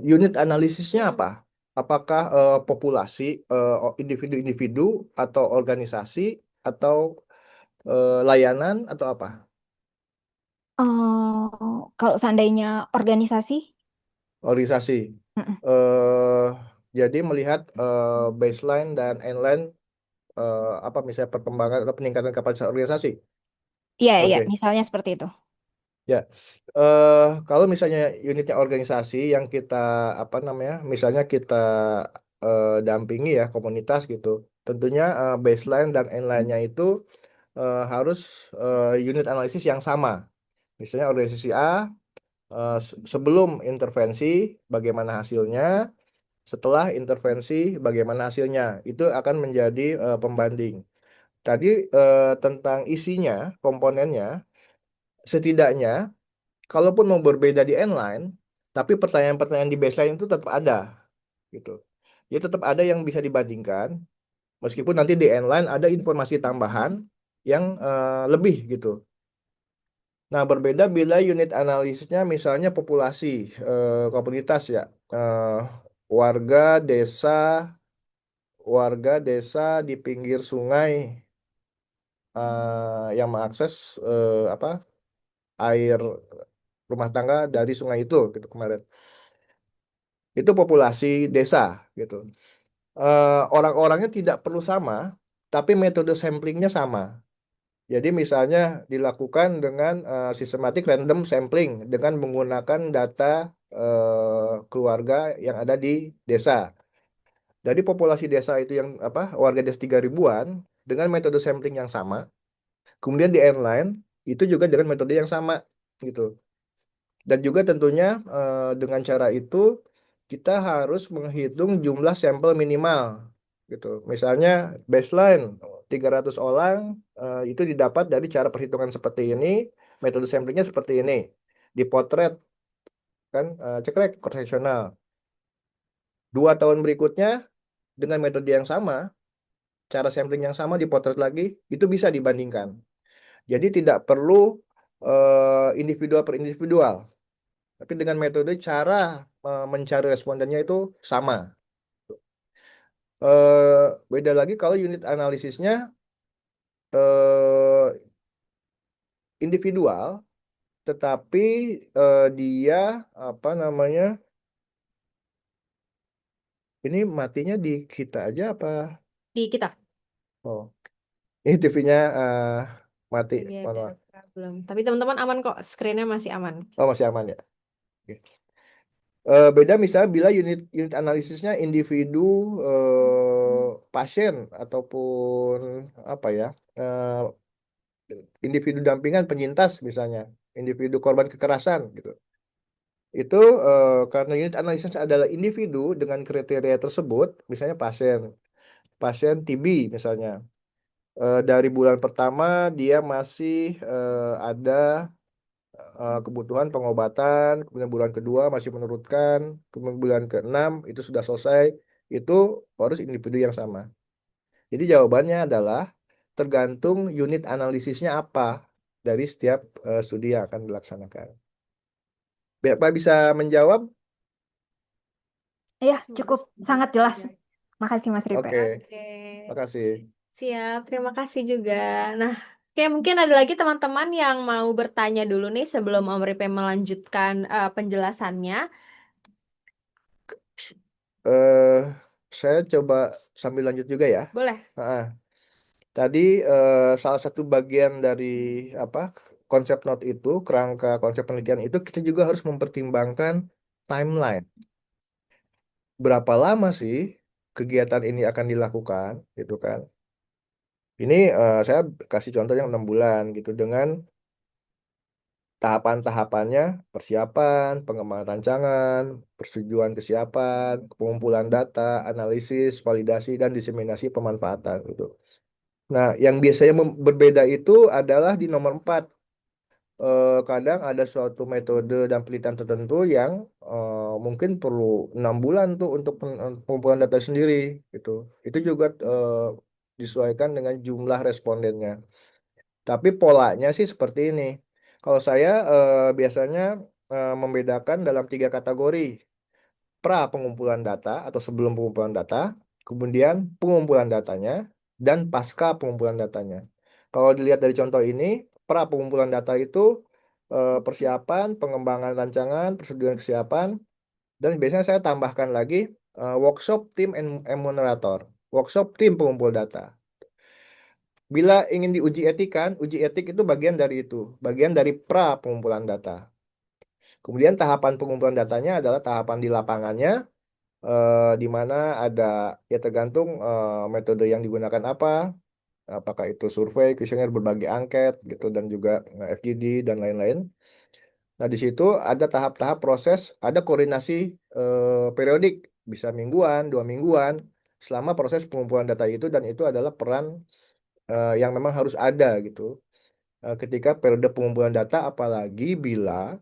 Unit analisisnya apa? Apakah populasi, individu-individu atau organisasi atau layanan atau apa? Kalau seandainya organisasi, Organisasi. mm-mm. eh jadi melihat baseline dan endline, apa misalnya perkembangan atau peningkatan kapasitas organisasi. Iya, iya, Oke. misalnya seperti itu. Ya, kalau misalnya unitnya organisasi yang kita apa namanya, misalnya kita dampingi ya komunitas gitu, tentunya baseline dan endline-nya itu harus unit analisis yang sama. Misalnya organisasi A, sebelum intervensi bagaimana hasilnya, setelah intervensi bagaimana hasilnya, itu akan menjadi pembanding. Tadi tentang isinya, komponennya, setidaknya kalaupun mau berbeda di endline, tapi pertanyaan-pertanyaan di baseline itu tetap ada gitu. Ya tetap ada yang bisa dibandingkan, meskipun nanti di endline ada informasi tambahan yang lebih gitu. Nah, berbeda bila unit analisisnya misalnya populasi, komunitas ya, eh, warga desa, warga desa di pinggir sungai yang mengakses apa air rumah tangga dari sungai itu gitu kemarin. Itu populasi desa gitu. Orang-orangnya tidak perlu sama, tapi metode samplingnya sama. Jadi misalnya dilakukan dengan sistematik random sampling dengan menggunakan data keluarga yang ada di desa. Dari populasi desa itu yang apa warga desa 3 ribuan dengan metode sampling yang sama. Kemudian di inline itu juga dengan metode yang sama gitu. Dan juga tentunya dengan cara itu kita harus menghitung jumlah sampel minimal gitu. Misalnya baseline 300 orang itu didapat dari cara perhitungan seperti ini, metode samplingnya seperti ini. Dipotret kan cekrek cross seksional. 2 tahun berikutnya dengan metode yang sama, cara sampling yang sama dipotret lagi, itu bisa dibandingkan. Jadi tidak perlu individual per individual. Tapi dengan metode cara mencari respondennya itu sama. Beda lagi kalau unit analisisnya eh, individual, tetapi dia apa namanya? Ini matinya di kita aja apa? Di kita. Oh, ini TV-nya mati. Iya, Mohon ada maaf. problem. Tapi teman-teman aman kok, screen-nya masih aman. Oh, masih aman ya. Oke. Beda misalnya bila unit unit analisisnya individu pasien ataupun apa ya? eh, Individu dampingan penyintas misalnya, individu korban kekerasan gitu. Itu karena unit analisis adalah individu dengan kriteria tersebut, misalnya pasien, pasien TB misalnya. Dari bulan pertama dia masih ada kebutuhan pengobatan, kemudian bulan kedua masih menurutkan, kemudian bulan keenam itu sudah selesai, itu harus individu yang sama. Jadi jawabannya adalah tergantung unit analisisnya apa dari setiap studi yang akan dilaksanakan. Bapak bisa menjawab? Ya, Semoga cukup sangat jelas. Makasih, Mas Ripe. Oke, Oke, makasih. siap. Terima kasih juga. Nah, oke, mungkin ada lagi teman-teman yang mau bertanya dulu nih sebelum Om Ripe melanjutkan penjelasannya. eh saya coba sambil lanjut juga ya. Boleh. Nah, tadi salah satu bagian dari apa konsep note itu, kerangka konsep penelitian itu kita juga harus mempertimbangkan timeline. Berapa lama sih kegiatan ini akan dilakukan, gitu kan? Ini saya kasih contoh yang 6 bulan gitu dengan tahapan-tahapannya, persiapan, pengembangan rancangan, persetujuan kesiapan, pengumpulan data, analisis, validasi, dan diseminasi pemanfaatan gitu. Nah, yang biasanya berbeda itu adalah di nomor 4. Kadang ada suatu metode dan penelitian tertentu yang mungkin perlu 6 bulan tuh untuk pengumpulan data sendiri gitu. Itu juga disesuaikan dengan jumlah respondennya. Tapi polanya sih seperti ini. Kalau saya biasanya membedakan dalam 3 kategori. Pra pengumpulan data atau sebelum pengumpulan data, kemudian pengumpulan datanya, dan pasca pengumpulan datanya. Kalau dilihat dari contoh ini, pra pengumpulan data itu persiapan, pengembangan rancangan, persetujuan kesiapan, dan biasanya saya tambahkan lagi workshop tim emulator, workshop tim pengumpul data. Bila ingin diuji etikan, uji etik itu bagian dari itu, bagian dari pra pengumpulan data. Kemudian tahapan pengumpulan datanya adalah tahapan di lapangannya, di mana ada ya tergantung metode yang digunakan apa, apakah itu survei, kuesioner, berbagai angket gitu, dan juga FGD dan lain-lain. Nah, di situ ada tahap-tahap proses, ada koordinasi periodik, bisa mingguan, 2 mingguan, selama proses pengumpulan data itu, dan itu adalah peran yang memang harus ada gitu. Ketika periode pengumpulan data, apalagi bila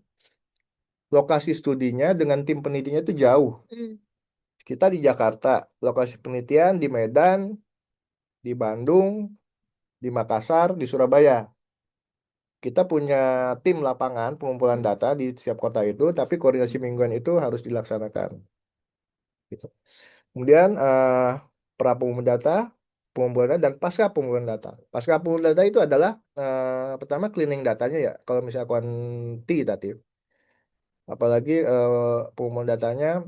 lokasi studinya dengan tim penelitinya itu jauh. Hmm. Kita di Jakarta, lokasi penelitian di Medan, di Bandung, di Makassar, di Surabaya. Kita punya tim lapangan pengumpulan data di setiap kota itu, tapi koordinasi mingguan itu harus dilaksanakan. Gitu. Kemudian pra pengumpulan data, pengumpulan data, dan pasca pengumpulan data. Pasca pengumpulan data itu adalah pertama cleaning datanya ya, kalau misalnya kuantitatif. Apalagi pengumpulan datanya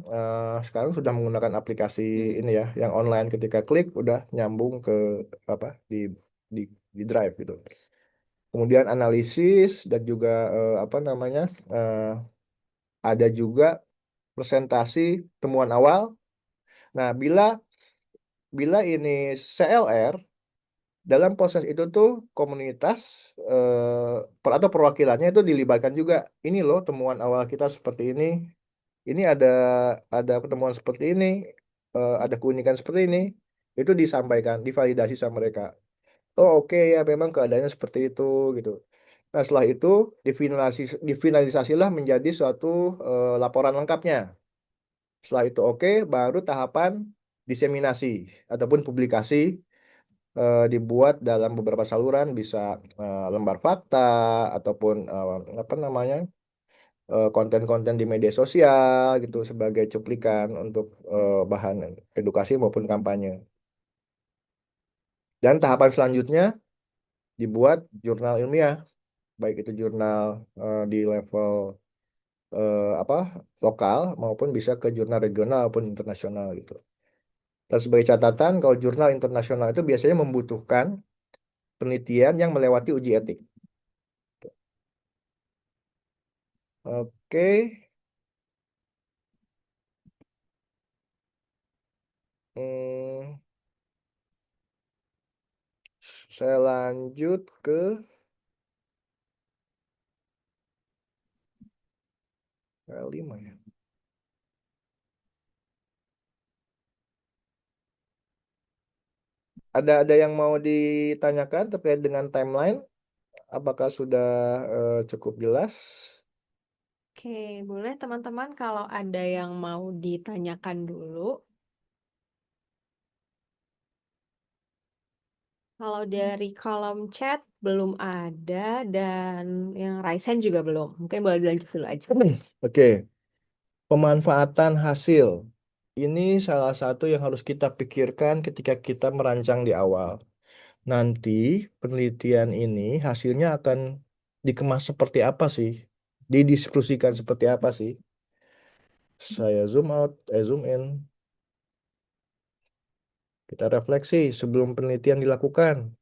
sekarang sudah menggunakan aplikasi ini ya, yang online, ketika klik udah nyambung ke apa di di drive gitu. Kemudian analisis dan juga apa namanya ada juga presentasi temuan awal. Nah, bila bila ini CLR, dalam proses itu tuh komunitas atau perwakilannya itu dilibatkan juga. Ini loh temuan awal kita seperti ini. Ini ada pertemuan seperti ini, ada keunikan seperti ini. Itu disampaikan, divalidasi sama mereka. Oh oke ya, memang keadaannya seperti itu gitu. Nah, setelah itu difinalisasilah menjadi suatu laporan lengkapnya. Setelah itu oke, baru tahapan diseminasi ataupun publikasi, dibuat dalam beberapa saluran, bisa lembar fakta ataupun apa namanya konten-konten di media sosial gitu sebagai cuplikan untuk bahan edukasi maupun kampanye. Dan tahapan selanjutnya dibuat jurnal ilmiah, baik itu jurnal di level apa lokal maupun bisa ke jurnal regional maupun internasional gitu. Dan sebagai catatan, kalau jurnal internasional itu biasanya membutuhkan penelitian yang melewati uji etik. Oke, Hmm, saya lanjut ke L5 ya. Ada yang mau ditanyakan terkait dengan timeline? Apakah sudah cukup jelas? Oke, boleh teman-teman kalau ada yang mau ditanyakan dulu. Kalau dari kolom chat belum ada dan yang raise hand juga belum. Mungkin boleh dilanjut dulu aja. Oke, pemanfaatan hasil. Ini salah satu yang harus kita pikirkan ketika kita merancang di awal. Nanti penelitian ini hasilnya akan dikemas seperti apa sih? Didiskusikan seperti apa sih? Saya zoom out, zoom in. Kita refleksi sebelum penelitian dilakukan.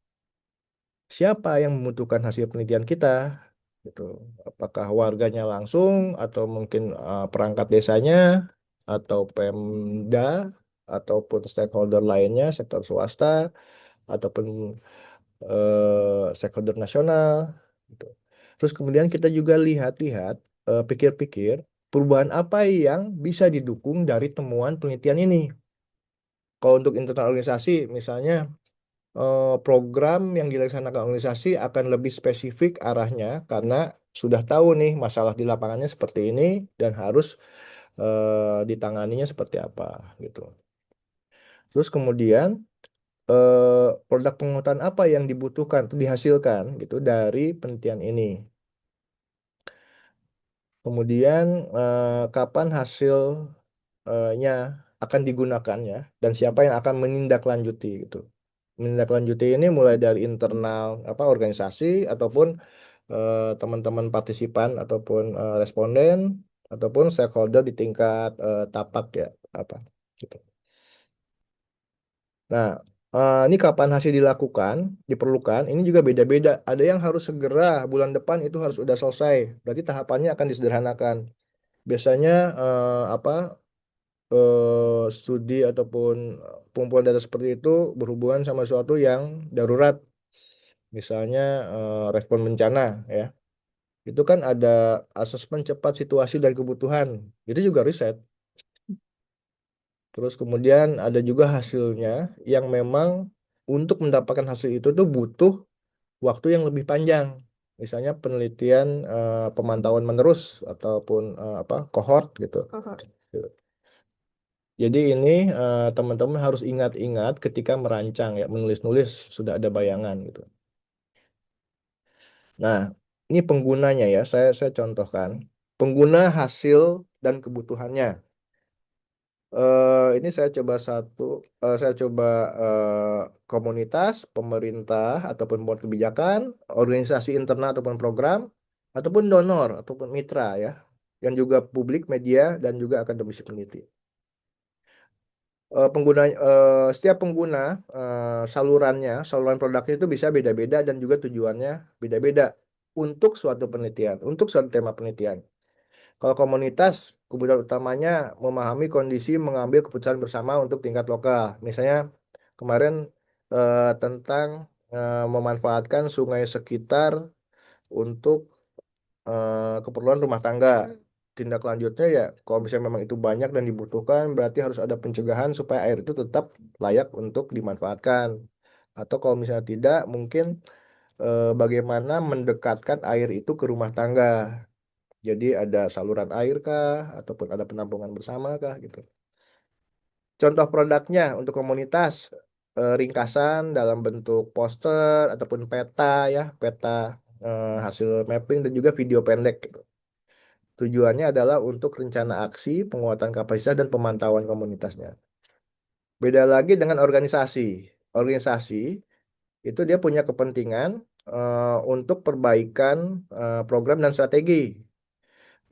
Siapa yang membutuhkan hasil penelitian kita? Gitu. Apakah warganya langsung, atau mungkin perangkat desanya, atau Pemda, ataupun stakeholder lainnya, sektor swasta, ataupun stakeholder nasional. Gitu. Terus kemudian kita juga lihat-lihat, pikir-pikir, perubahan apa yang bisa didukung dari temuan penelitian ini. Kalau untuk internal organisasi, misalnya program yang dilaksanakan organisasi akan lebih spesifik arahnya karena sudah tahu nih masalah di lapangannya seperti ini dan harus ditanganinya seperti apa gitu. Terus kemudian produk pengetahuan apa yang dibutuhkan atau dihasilkan gitu dari penelitian ini. Kemudian kapan hasilnya akan digunakan ya dan siapa yang akan menindaklanjuti gitu. Menindaklanjuti ini mulai dari internal apa organisasi ataupun teman-teman partisipan ataupun responden ataupun stakeholder di tingkat tapak ya apa gitu. Nah, ini kapan hasil dilakukan, diperlukan, ini juga beda-beda. Ada yang harus segera, bulan depan itu harus sudah selesai. Berarti tahapannya akan disederhanakan. Biasanya apa studi ataupun pengumpulan data seperti itu berhubungan sama sesuatu yang darurat. Misalnya respon bencana ya. Itu kan ada asesmen cepat situasi dan kebutuhan. Itu juga riset. Terus kemudian ada juga hasilnya yang memang untuk mendapatkan hasil itu tuh butuh waktu yang lebih panjang. Misalnya penelitian pemantauan menerus ataupun apa kohort gitu. Cohort. Jadi ini teman-teman harus ingat-ingat ketika merancang ya menulis-nulis sudah ada bayangan gitu. Nah, ini penggunanya ya, saya contohkan. Pengguna hasil dan kebutuhannya. Ini saya coba komunitas, pemerintah ataupun pembuat kebijakan, organisasi internal ataupun program, ataupun donor ataupun mitra ya, yang juga publik, media dan juga akademisi peneliti. Setiap pengguna saluran produknya itu bisa beda-beda dan juga tujuannya beda-beda untuk suatu penelitian, untuk suatu tema penelitian. Kalau komunitas, kebutuhan utamanya memahami kondisi mengambil keputusan bersama untuk tingkat lokal. Misalnya kemarin tentang memanfaatkan sungai sekitar untuk keperluan rumah tangga. Tindak lanjutnya ya, kalau misalnya memang itu banyak dan dibutuhkan, berarti harus ada pencegahan supaya air itu tetap layak untuk dimanfaatkan. Atau kalau misalnya tidak, mungkin bagaimana mendekatkan air itu ke rumah tangga. Jadi ada saluran air kah, ataupun ada penampungan bersama kah gitu. Contoh produknya untuk komunitas, ringkasan dalam bentuk poster ataupun peta ya, peta hasil mapping dan juga video pendek gitu. Tujuannya adalah untuk rencana aksi, penguatan kapasitas dan pemantauan komunitasnya. Beda lagi dengan organisasi. Organisasi itu dia punya kepentingan untuk perbaikan program dan strategi.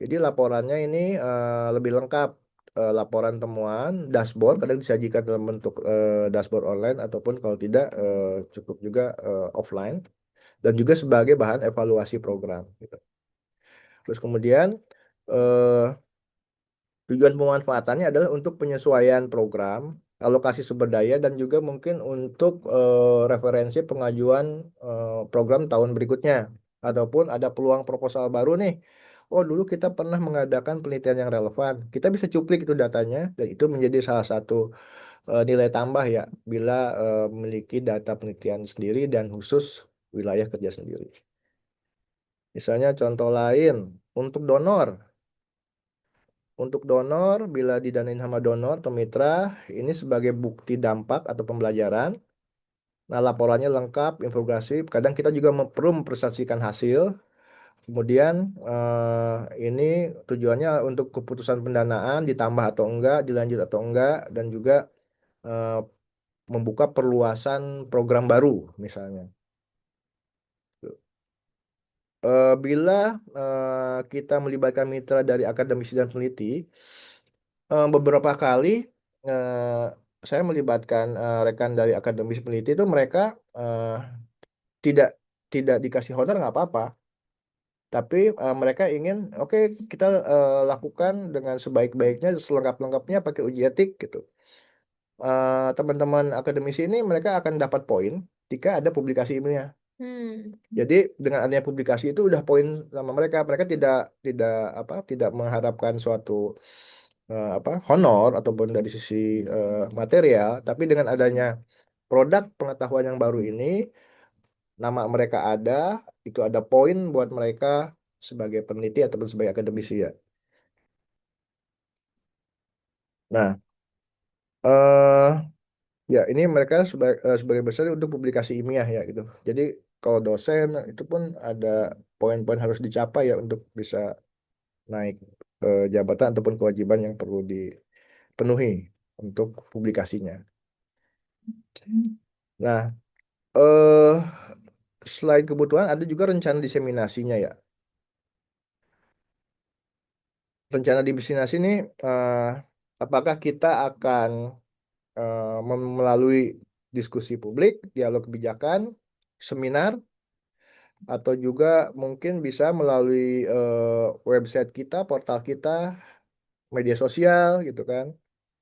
Jadi laporannya ini lebih lengkap. Laporan temuan, dashboard kadang disajikan dalam bentuk dashboard online ataupun kalau tidak cukup juga offline dan juga sebagai bahan evaluasi program. Gitu. Terus kemudian eh, tujuan pemanfaatannya adalah untuk penyesuaian program, alokasi sumber daya dan juga mungkin untuk referensi pengajuan program tahun berikutnya ataupun ada peluang proposal baru nih. Oh, dulu kita pernah mengadakan penelitian yang relevan. Kita bisa cuplik itu datanya dan itu menjadi salah satu nilai tambah ya bila memiliki data penelitian sendiri dan khusus wilayah kerja sendiri. Misalnya contoh lain untuk donor. Untuk donor, bila didanain sama donor atau mitra, ini sebagai bukti dampak atau pembelajaran. Nah, laporannya lengkap, infografis. Kadang kita juga perlu mempresentasikan hasil. Kemudian ini tujuannya untuk keputusan pendanaan ditambah atau enggak, dilanjut atau enggak, dan juga eh, membuka perluasan program baru misalnya. Bila kita melibatkan mitra dari akademisi dan peneliti, beberapa kali eh, saya melibatkan rekan dari akademis peneliti itu mereka tidak tidak dikasih honor nggak apa-apa, tapi mereka ingin oke kita lakukan dengan sebaik-baiknya, selengkap-lengkapnya pakai uji etik gitu. Teman-teman akademisi ini mereka akan dapat poin jika ada publikasi ilmiah. Jadi dengan adanya publikasi itu udah poin sama mereka. Mereka tidak tidak tidak mengharapkan suatu honor ataupun dari sisi material, tapi dengan adanya produk pengetahuan yang baru ini, nama mereka ada, itu ada poin buat mereka sebagai peneliti ataupun sebagai akademisi ya. Nah, eh ya ini mereka sebagai besar untuk publikasi ilmiah ya gitu. Jadi kalau dosen itu pun ada poin-poin harus dicapai ya untuk bisa naik jabatan ataupun kewajiban yang perlu dipenuhi untuk publikasinya. Nah, eh selain kebutuhan ada juga rencana diseminasinya ya. Rencana diseminasi ini eh, apakah kita akan melalui diskusi publik, dialog kebijakan, seminar, atau juga mungkin bisa melalui website kita, portal kita, media sosial gitu kan,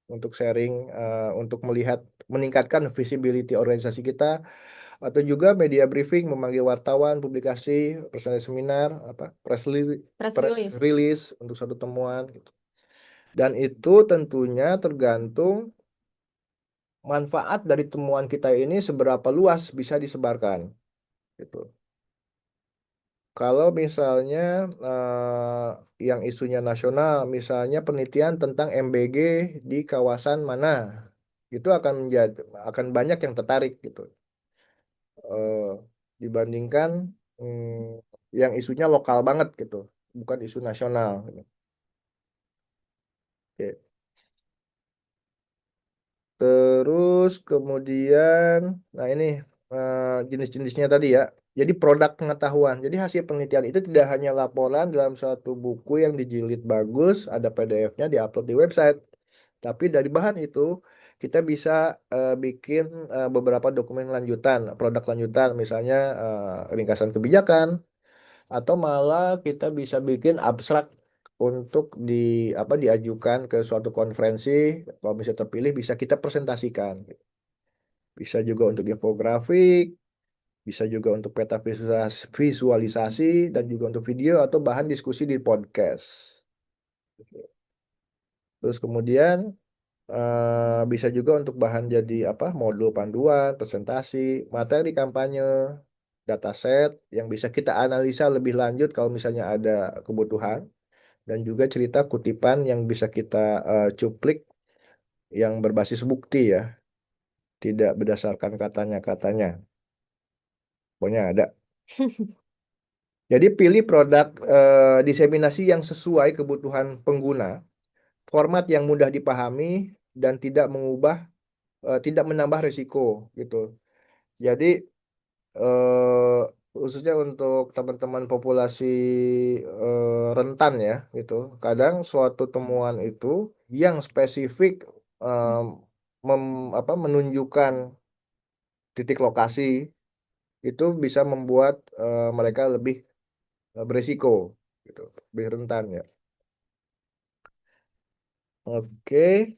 untuk sharing, untuk melihat meningkatkan visibility organisasi kita, atau juga media briefing, memanggil wartawan, publikasi, personal seminar, apa, Press press release. release untuk satu temuan gitu. Dan itu tentunya tergantung manfaat dari temuan kita ini seberapa luas bisa disebarkan gitu. Kalau misalnya yang isunya nasional, misalnya penelitian tentang MBG di kawasan mana, itu akan banyak yang tertarik gitu. Eh, Dibandingkan yang isunya lokal banget gitu, bukan isu nasional gitu. Oke. Terus kemudian, nah ini jenis-jenisnya tadi ya. Jadi produk pengetahuan. Jadi hasil penelitian itu tidak hanya laporan dalam suatu buku yang dijilid bagus, ada PDF-nya diupload di website. Tapi dari bahan itu kita bisa bikin beberapa dokumen lanjutan, produk lanjutan, misalnya ringkasan kebijakan, atau malah kita bisa bikin abstrak untuk diajukan ke suatu konferensi. Kalau misalnya terpilih bisa kita presentasikan. Bisa juga untuk infografik, bisa juga untuk peta visualisasi, dan juga untuk video atau bahan diskusi di podcast. Terus kemudian bisa juga untuk bahan jadi apa, modul panduan, presentasi, materi kampanye, dataset yang bisa kita analisa lebih lanjut kalau misalnya ada kebutuhan, dan juga cerita kutipan yang bisa kita cuplik yang berbasis bukti ya, tidak berdasarkan katanya-katanya. Pokoknya ada. Jadi pilih produk diseminasi yang sesuai kebutuhan pengguna, format yang mudah dipahami dan tidak menambah risiko gitu. Jadi eh, khususnya untuk teman-teman populasi rentan ya gitu. Kadang suatu temuan itu yang spesifik em, menunjukkan titik lokasi itu bisa membuat mereka lebih beresiko gitu, lebih rentan ya. Oke.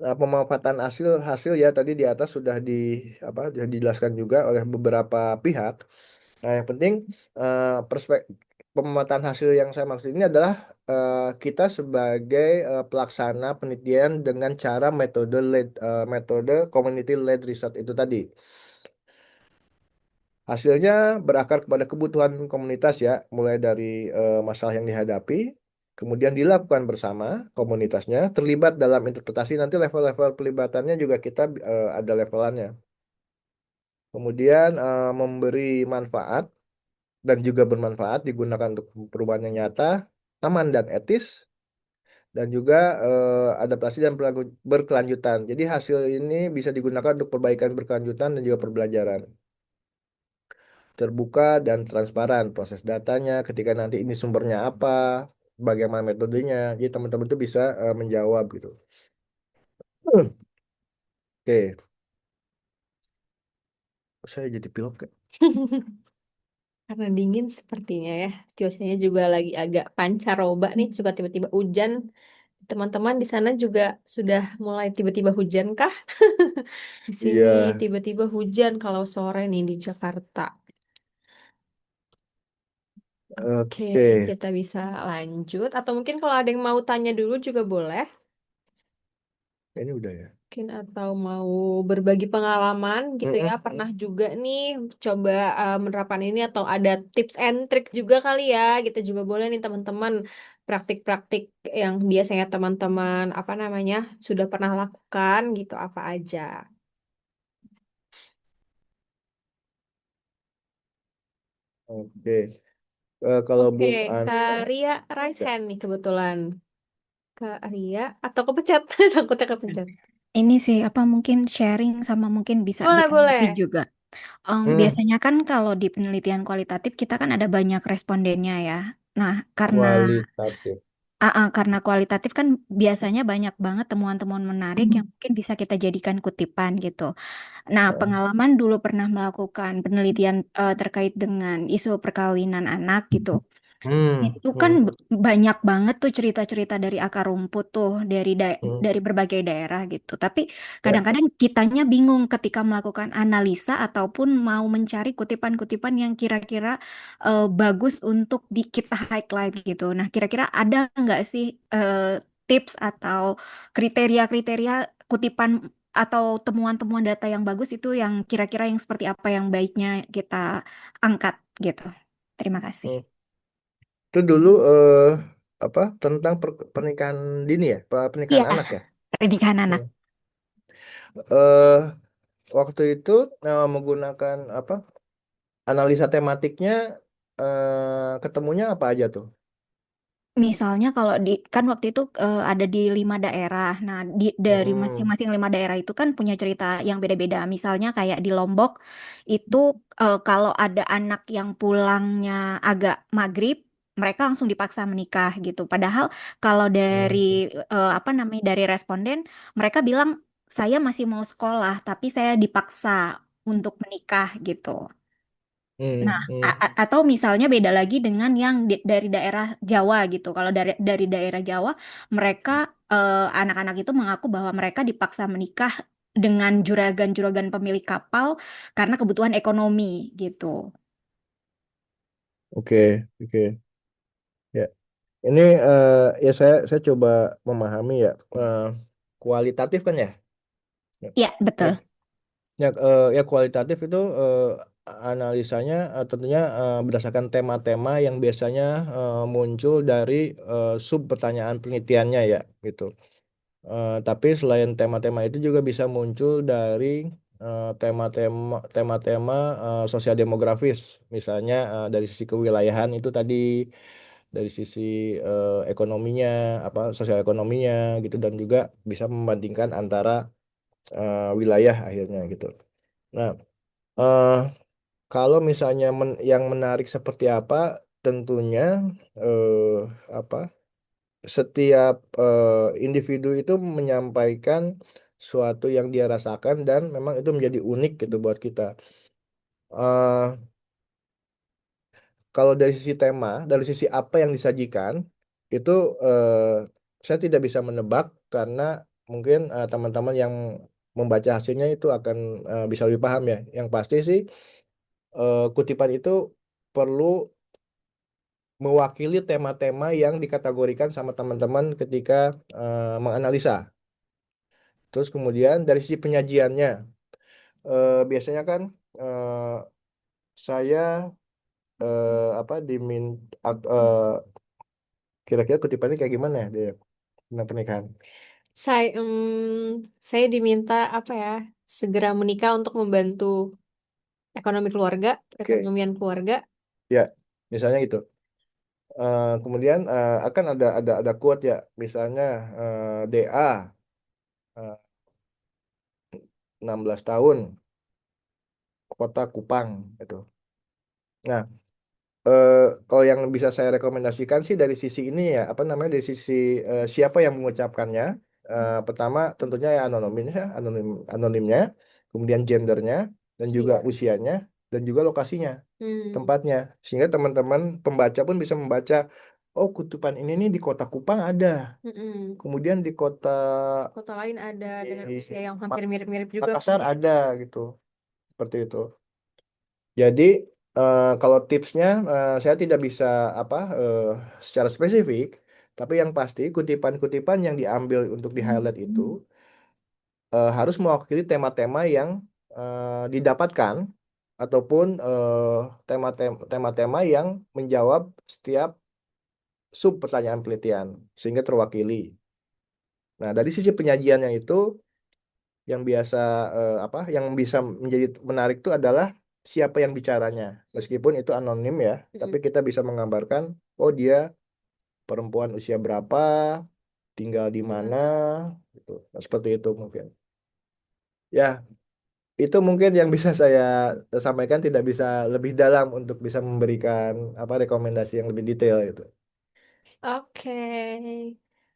Nah, pemanfaatan hasil hasil ya tadi di atas sudah dijelaskan juga oleh beberapa pihak. Nah, yang penting pemetaan hasil yang saya maksud ini adalah kita sebagai pelaksana penelitian dengan cara metode community led research itu tadi. Hasilnya berakar kepada kebutuhan komunitas ya, mulai dari masalah yang dihadapi, kemudian dilakukan bersama komunitasnya, terlibat dalam interpretasi, nanti level-level pelibatannya juga kita ada levelannya. Kemudian memberi manfaat dan juga bermanfaat, digunakan untuk perubahan yang nyata, aman dan etis, dan juga adaptasi dan berkelanjutan. Jadi hasil ini bisa digunakan untuk perbaikan berkelanjutan dan juga pembelajaran. Terbuka dan transparan proses datanya, ketika nanti ini sumbernya apa, bagaimana metodenya. Jadi teman-teman tuh bisa menjawab gitu. Oke, saya jadi pilot kan? Karena dingin sepertinya ya. Cuacanya juga lagi agak pancaroba nih, suka tiba-tiba hujan. Teman-teman di sana juga sudah mulai tiba-tiba hujan kah? Di sini Iya, tiba-tiba hujan kalau sore nih di Jakarta. Oke, oke. kita bisa lanjut. Atau mungkin kalau ada yang mau tanya dulu juga boleh. Ini udah ya. mungkin atau mau berbagi pengalaman gitu ya, pernah juga nih coba menerapkan ini atau ada tips and trick juga kali ya, gitu juga boleh nih teman-teman, praktik-praktik yang biasanya teman-teman apa namanya sudah pernah lakukan gitu apa aja. Oke. Kalau Oke, belum Kak ada, Ria raise ya. hand nih kebetulan. Kak Ria atau kepencet, takutnya kepencet. Ini sih apa mungkin sharing sama mungkin bisa Boleh, boleh. ditanggapi juga. Hmm, Biasanya kan kalau di penelitian kualitatif kita kan ada banyak respondennya ya. Nah, karena kualitatif. karena kualitatif kan biasanya banyak banget temuan-temuan menarik yang mungkin bisa kita jadikan kutipan gitu. Nah, Heeh. pengalaman dulu pernah melakukan penelitian terkait dengan isu perkawinan anak gitu. Hmm, Itu kan hmm, banyak banget tuh cerita-cerita dari akar rumput tuh hmm. dari berbagai daerah gitu. Tapi Ya, kadang-kadang kitanya bingung ketika melakukan analisa ataupun mau mencari kutipan-kutipan yang kira-kira bagus untuk kita highlight gitu. Nah, kira-kira ada nggak sih tips atau kriteria-kriteria kutipan atau temuan-temuan data yang bagus itu yang kira-kira yang seperti apa yang baiknya kita angkat gitu. Terima kasih. hmm. Itu dulu apa tentang pernikahan dini ya, Iya, pernikahan anak ya. pernikahan anak. Hmm. eh Waktu itu menggunakan apa analisa tematiknya, ketemunya apa aja tuh? Misalnya kalau di kan waktu itu ada di 5 daerah. Nah, dari Hmm, masing-masing 5 daerah itu kan punya cerita yang beda-beda. Misalnya kayak di Lombok itu kalau ada anak yang pulangnya agak maghrib, mereka langsung dipaksa menikah gitu. Padahal kalau dari hmm, apa namanya dari responden, mereka bilang saya masih mau sekolah, tapi saya dipaksa untuk menikah gitu. Nah, hmm. atau misalnya beda lagi dengan yang dari daerah Jawa gitu. Kalau dari daerah Jawa, mereka anak-anak itu mengaku bahwa mereka dipaksa menikah dengan juragan-juragan pemilik kapal karena kebutuhan ekonomi gitu. Oke, oke. Ya, ini ya saya coba memahami ya, kualitatif kan ya. Ya, Iya, betul. ya, ya kualitatif itu analisanya tentunya berdasarkan tema-tema yang biasanya muncul dari sub pertanyaan penelitiannya ya gitu. Tapi selain tema-tema itu juga bisa muncul dari tema-tema sosial demografis, misalnya dari sisi kewilayahan itu tadi, dari sisi ekonominya, apa sosial ekonominya gitu, dan juga bisa membandingkan antara wilayah akhirnya gitu. Nah, eh, kalau misalnya yang menarik seperti apa, tentunya eh, apa setiap individu itu menyampaikan suatu yang dia rasakan dan memang itu menjadi unik gitu buat kita. Eh, Kalau dari sisi tema, dari sisi apa yang disajikan, itu saya tidak bisa menebak karena mungkin teman-teman yang membaca hasilnya itu akan bisa lebih paham ya. Yang pasti sih kutipan itu perlu mewakili tema-tema yang dikategorikan sama teman-teman ketika menganalisa. Terus kemudian dari sisi penyajiannya, biasanya kan eh, saya apa kira-kira kutipannya kayak gimana ya dia tentang pernikahan? Saya diminta apa ya, segera menikah untuk membantu ekonomi keluarga, Oke, perekonomian keluarga. ya misalnya itu. Kemudian akan ada quote ya, misalnya DA 16 tahun, kota Kupang itu. Nah, eh, kalau yang bisa saya rekomendasikan sih dari sisi ini ya, apa namanya, dari sisi siapa yang mengucapkannya. Pertama tentunya ya anonimnya, kemudian gendernya, dan juga Siap. usianya, dan juga lokasinya, Hmm, tempatnya, sehingga teman-teman pembaca pun bisa membaca, oh kutupan ini nih di kota Kupang ada, mm-mm. kemudian di kota Kota lain ada dengan di usia yang hampir mirip-mirip juga Makassar kali ya. ada gitu, seperti itu. Jadi kalau tipsnya saya tidak bisa apa secara spesifik, tapi yang pasti kutipan-kutipan yang diambil untuk di highlight itu harus mewakili tema-tema yang didapatkan ataupun tema-tema yang menjawab setiap sub pertanyaan penelitian sehingga terwakili. Nah, dari sisi penyajiannya itu yang biasa yang bisa menjadi menarik itu adalah siapa yang bicaranya. Meskipun itu anonim ya, tapi kita bisa menggambarkan oh dia perempuan usia berapa, tinggal di mana gitu. Nah, seperti itu mungkin. Ya, itu mungkin yang bisa saya sampaikan, tidak bisa lebih dalam untuk bisa memberikan rekomendasi yang lebih detail itu. Oke.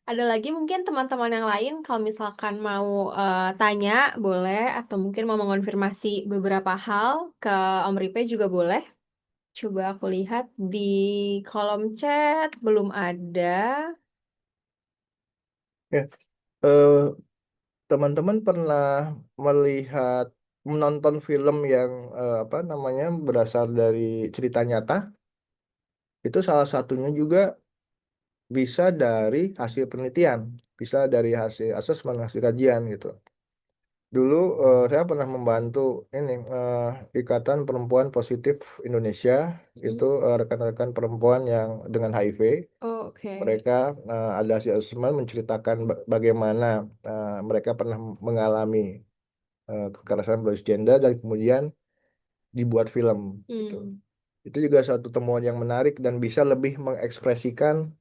Ada lagi mungkin teman-teman yang lain kalau misalkan mau tanya boleh atau mungkin mau mengonfirmasi beberapa hal ke Om Ripe juga boleh. Coba aku lihat di kolom chat belum ada. Ya, eh, teman-teman pernah melihat menonton film yang berasal dari cerita nyata? Itu salah satunya juga bisa dari hasil penelitian, bisa dari hasil asesmen, hasil kajian gitu. Dulu saya pernah membantu ini Ikatan Perempuan Positif Indonesia, itu rekan-rekan perempuan yang dengan HIV. Oh, oke. Mereka ada hasil asesmen menceritakan bagaimana mereka pernah mengalami kekerasan berbasis gender dan kemudian dibuat film gitu. Itu juga suatu temuan yang menarik dan bisa lebih mengekspresikan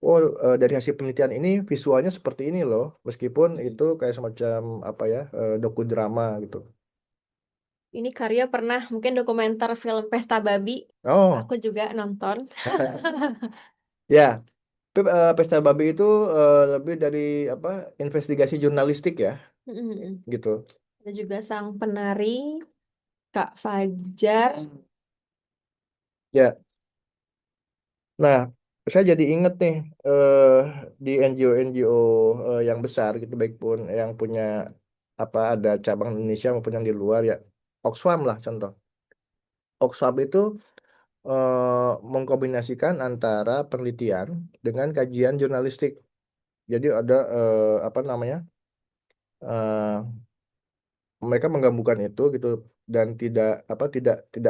oh dari hasil penelitian ini visualnya seperti ini loh, meskipun itu kayak semacam dokudrama gitu. Ini Karya pernah mungkin dokumenter film Pesta Babi. Oh, Aku juga nonton. ya, Pesta Babi itu lebih dari investigasi jurnalistik ya, gitu. Ada juga sang penari Kak Fajar. Ya, nah saya jadi inget nih eh, di NGO-NGO yang besar gitu, baik pun yang punya ada cabang di Indonesia maupun yang di luar ya, Oxfam lah contoh. Oxfam itu mengkombinasikan antara penelitian dengan kajian jurnalistik. Jadi ada eh, mereka menggabungkan itu gitu, dan tidak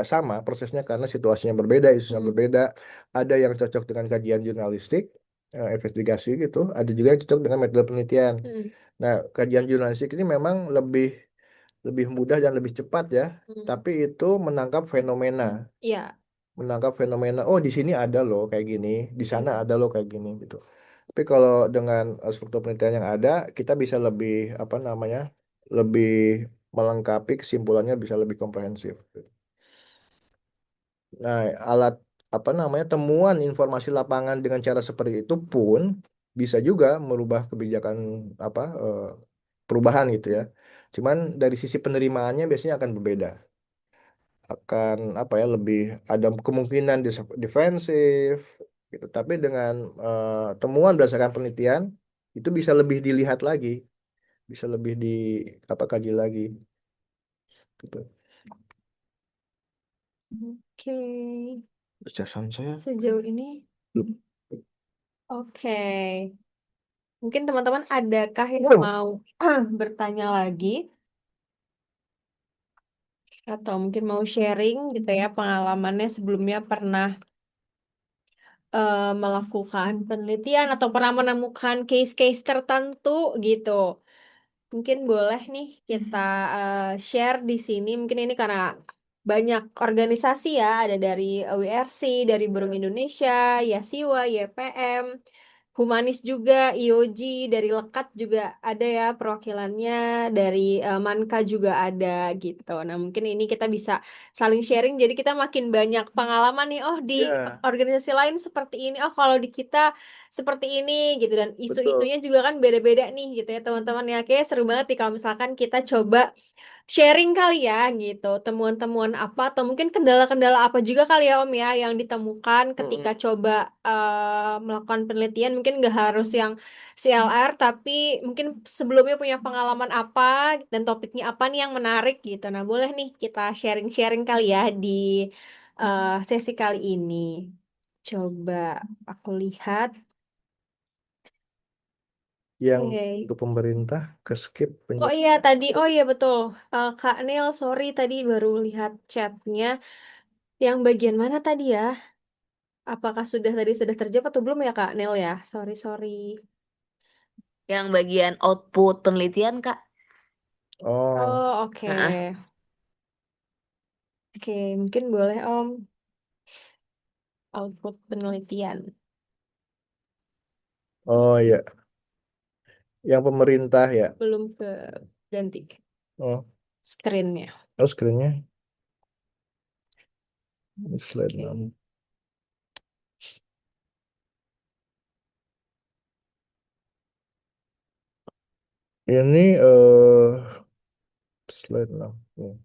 sama prosesnya karena situasinya berbeda, isunya berbeda. Ada yang cocok dengan kajian jurnalistik, investigasi gitu. Ada juga yang cocok dengan metode penelitian. Nah, kajian jurnalistik ini memang lebih lebih mudah dan lebih cepat ya, tapi itu menangkap fenomena. Iya. Menangkap fenomena, oh di sini ada loh kayak gini, di sana ada loh kayak gini gitu. Tapi kalau dengan struktur penelitian yang ada, kita bisa lebih lebih melengkapi, kesimpulannya bisa lebih komprehensif. Nah, alat temuan informasi lapangan dengan cara seperti itu pun bisa juga merubah kebijakan eh, perubahan gitu ya. Cuman dari sisi penerimaannya biasanya akan berbeda, akan lebih ada kemungkinan defensif gitu. Tapi dengan temuan berdasarkan penelitian itu bisa lebih dilihat lagi, bisa lebih kaji lagi gitu. Oke. Jason saya Sejauh ini, belum. oke. Mungkin teman-teman adakah yang mau bertanya lagi? Atau mungkin mau sharing gitu ya pengalamannya sebelumnya pernah melakukan penelitian atau pernah menemukan case-case tertentu gitu. Mungkin boleh nih kita share di sini. Mungkin ini karena banyak organisasi ya, ada dari WRC, dari Burung Indonesia, Yasiwa, YPM, Humanis juga, IOG, dari Lekat juga ada ya perwakilannya, dari Manka juga ada gitu. Nah, mungkin ini kita bisa saling sharing, jadi kita makin banyak pengalaman nih, oh di Ya, organisasi lain seperti ini, oh kalau di kita seperti ini gitu, dan betul. isu-isunya juga kan beda-beda nih gitu ya teman-teman ya. Kayak seru banget nih kalau misalkan kita coba sharing kali ya gitu, temuan-temuan apa atau mungkin kendala-kendala apa juga kali ya Om ya yang ditemukan ketika Mm-mm. coba melakukan penelitian, mungkin nggak harus yang CLR tapi mungkin sebelumnya punya pengalaman apa dan topiknya apa nih yang menarik gitu. Nah, boleh nih kita sharing-sharing kali ya di sesi kali ini. Coba aku lihat. Yang Oke. untuk pemerintah ke skip Oh penjelasan. iya tadi, oh iya betul. Kak Neil, sorry tadi baru lihat chatnya. Yang bagian mana tadi ya? Apakah sudah terjawab atau belum ya Kak Neil ya? Sorry, sorry. Yang bagian output penelitian, Kak. Oh, Oh, oke. Nah, Oke, mungkin boleh Om. Output penelitian. oh iya. Yang pemerintah ya. Belum ke ganti Oh, screen-nya. oh screen-nya slide Oke. 6. Ini slide 6. Nih.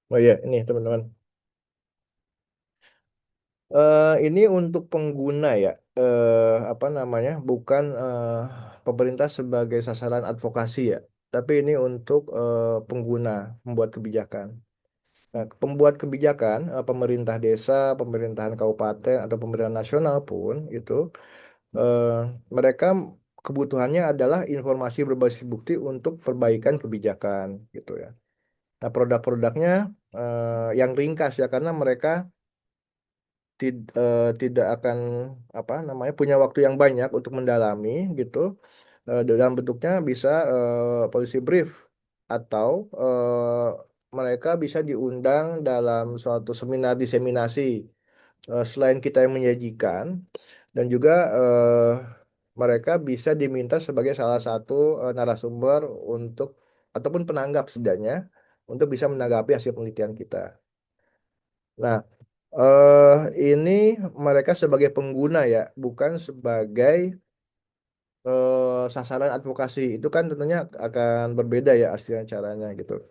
Oh iya, ini teman-teman. Ini untuk pengguna ya, apa namanya, bukan pemerintah sebagai sasaran advokasi ya, tapi ini untuk pengguna, pembuat kebijakan. Nah, pembuat kebijakan, pemerintah desa, pemerintahan kabupaten, atau pemerintahan nasional pun itu, eh, mereka kebutuhannya adalah informasi berbasis bukti untuk perbaikan kebijakan gitu ya. Nah, produk-produknya yang ringkas ya, karena mereka tidak akan apa namanya punya waktu yang banyak untuk mendalami gitu. Dalam bentuknya bisa policy brief atau mereka bisa diundang dalam suatu seminar diseminasi. Selain kita yang menyajikan dan juga mereka bisa diminta sebagai salah satu narasumber untuk ataupun penanggap setidaknya untuk bisa menanggapi hasil penelitian kita. Nah, ini mereka sebagai pengguna ya, bukan sebagai sasaran advokasi. Itu kan tentunya akan berbeda ya aslinya caranya gitu.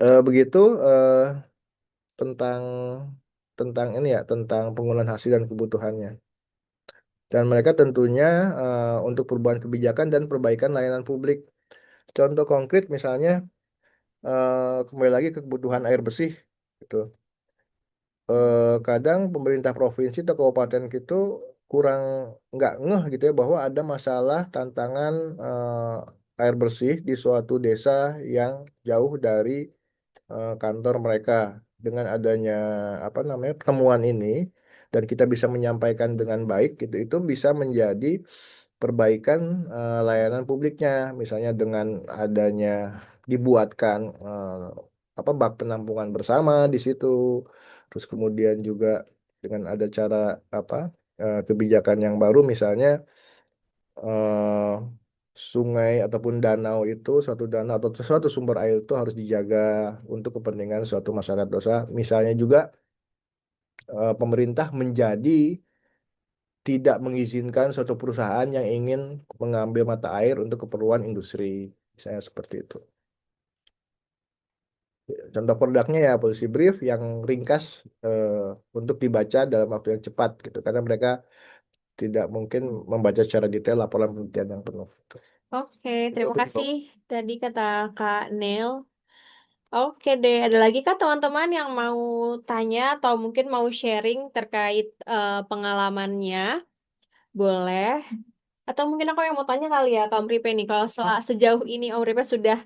Begitu tentang tentang ini ya, tentang penggunaan hasil dan kebutuhannya. Dan mereka tentunya untuk perubahan kebijakan dan perbaikan layanan publik. Contoh konkret misalnya kembali lagi ke kebutuhan air bersih gitu. Kadang pemerintah provinsi atau kabupaten gitu kurang nggak ngeh gitu ya bahwa ada masalah tantangan air bersih di suatu desa yang jauh dari kantor mereka. Dengan adanya apa namanya pertemuan ini dan kita bisa menyampaikan dengan baik gitu, itu bisa menjadi perbaikan layanan publiknya, misalnya dengan adanya dibuatkan apa bak penampungan bersama di situ, terus kemudian juga dengan ada cara apa kebijakan yang baru, misalnya eh, sungai ataupun danau itu suatu danau atau sesuatu sumber air itu harus dijaga untuk kepentingan suatu masyarakat dosa, misalnya juga pemerintah menjadi tidak mengizinkan suatu perusahaan yang ingin mengambil mata air untuk keperluan industri, misalnya seperti itu. Contoh produknya ya policy brief yang ringkas untuk dibaca dalam waktu yang cepat gitu, karena mereka tidak mungkin membaca secara detail laporan penelitian yang penuh. Gitu. Oke, Itu terima untuk kasih tadi kata Kak Neil. Oke deh, ada lagi kah teman-teman yang mau tanya atau mungkin mau sharing terkait pengalamannya? Boleh. Atau mungkin aku yang mau tanya kali ya, Kak Om Ripe nih. Kalau sejauh ini Om Ripe sudah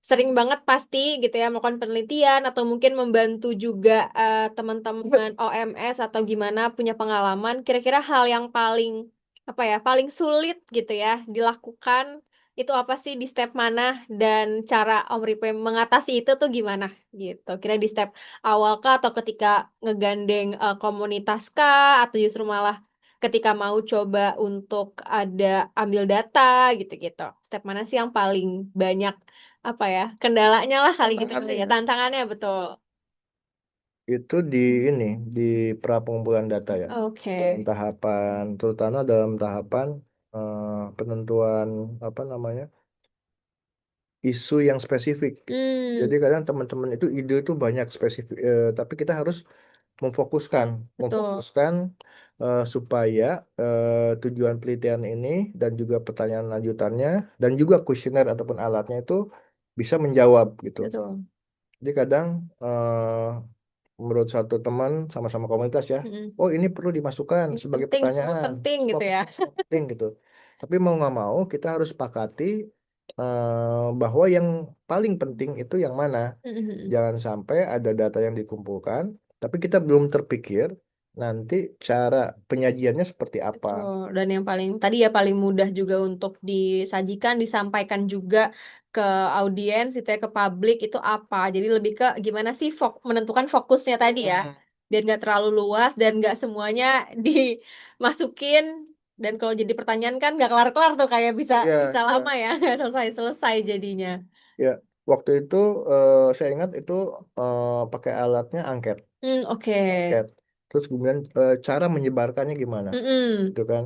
sering banget pasti gitu ya melakukan penelitian atau mungkin membantu juga teman-teman OMS atau gimana punya pengalaman, kira-kira hal yang paling apa ya, paling sulit gitu ya dilakukan itu apa sih di step mana dan cara Om Ripe mengatasi itu tuh gimana gitu. Kira di step awal kah atau ketika ngegandeng komunitas kah atau justru malah ketika mau coba untuk ada ambil data gitu-gitu. Step mana sih yang paling banyak apa ya kendalanya lah kali gitu kali ya tantangannya betul. Itu di ini di pra pengumpulan data ya, Oke. dalam tahapan terutama dalam tahapan penentuan apa namanya isu yang spesifik. Hmm. Jadi kadang teman-teman itu ide itu banyak spesifik, tapi kita harus memfokuskan, Betul. supaya tujuan penelitian ini dan juga pertanyaan lanjutannya dan juga kuesioner ataupun alatnya itu bisa menjawab gitu. Betul. Jadi kadang menurut satu teman sama-sama komunitas ya, Mm-mm. oh ini perlu dimasukkan Ini sebagai penting, semua pertanyaan, penting semua gitu ya. penting gitu. Tapi mau nggak mau kita harus sepakati bahwa yang paling penting itu yang mana. Mm-mm. Jangan sampai ada data yang dikumpulkan, tapi kita belum terpikir nanti cara penyajiannya seperti apa. Betul. Dan yang paling tadi ya paling mudah juga untuk disajikan, disampaikan juga ke audiens itu ya ke publik itu apa. Jadi lebih ke gimana sih menentukan fokusnya tadi ya. Mhm. Biar nggak terlalu luas dan nggak semuanya dimasukin. Dan kalau jadi pertanyaan kan nggak kelar-kelar tuh kayak bisa Ya, bisa lama ya nggak selesai-selesai jadinya. ya. Waktu itu saya ingat itu pakai alatnya angket, Oke. angket. Terus kemudian cara menyebarkannya gimana, Mm-mm. gitu kan?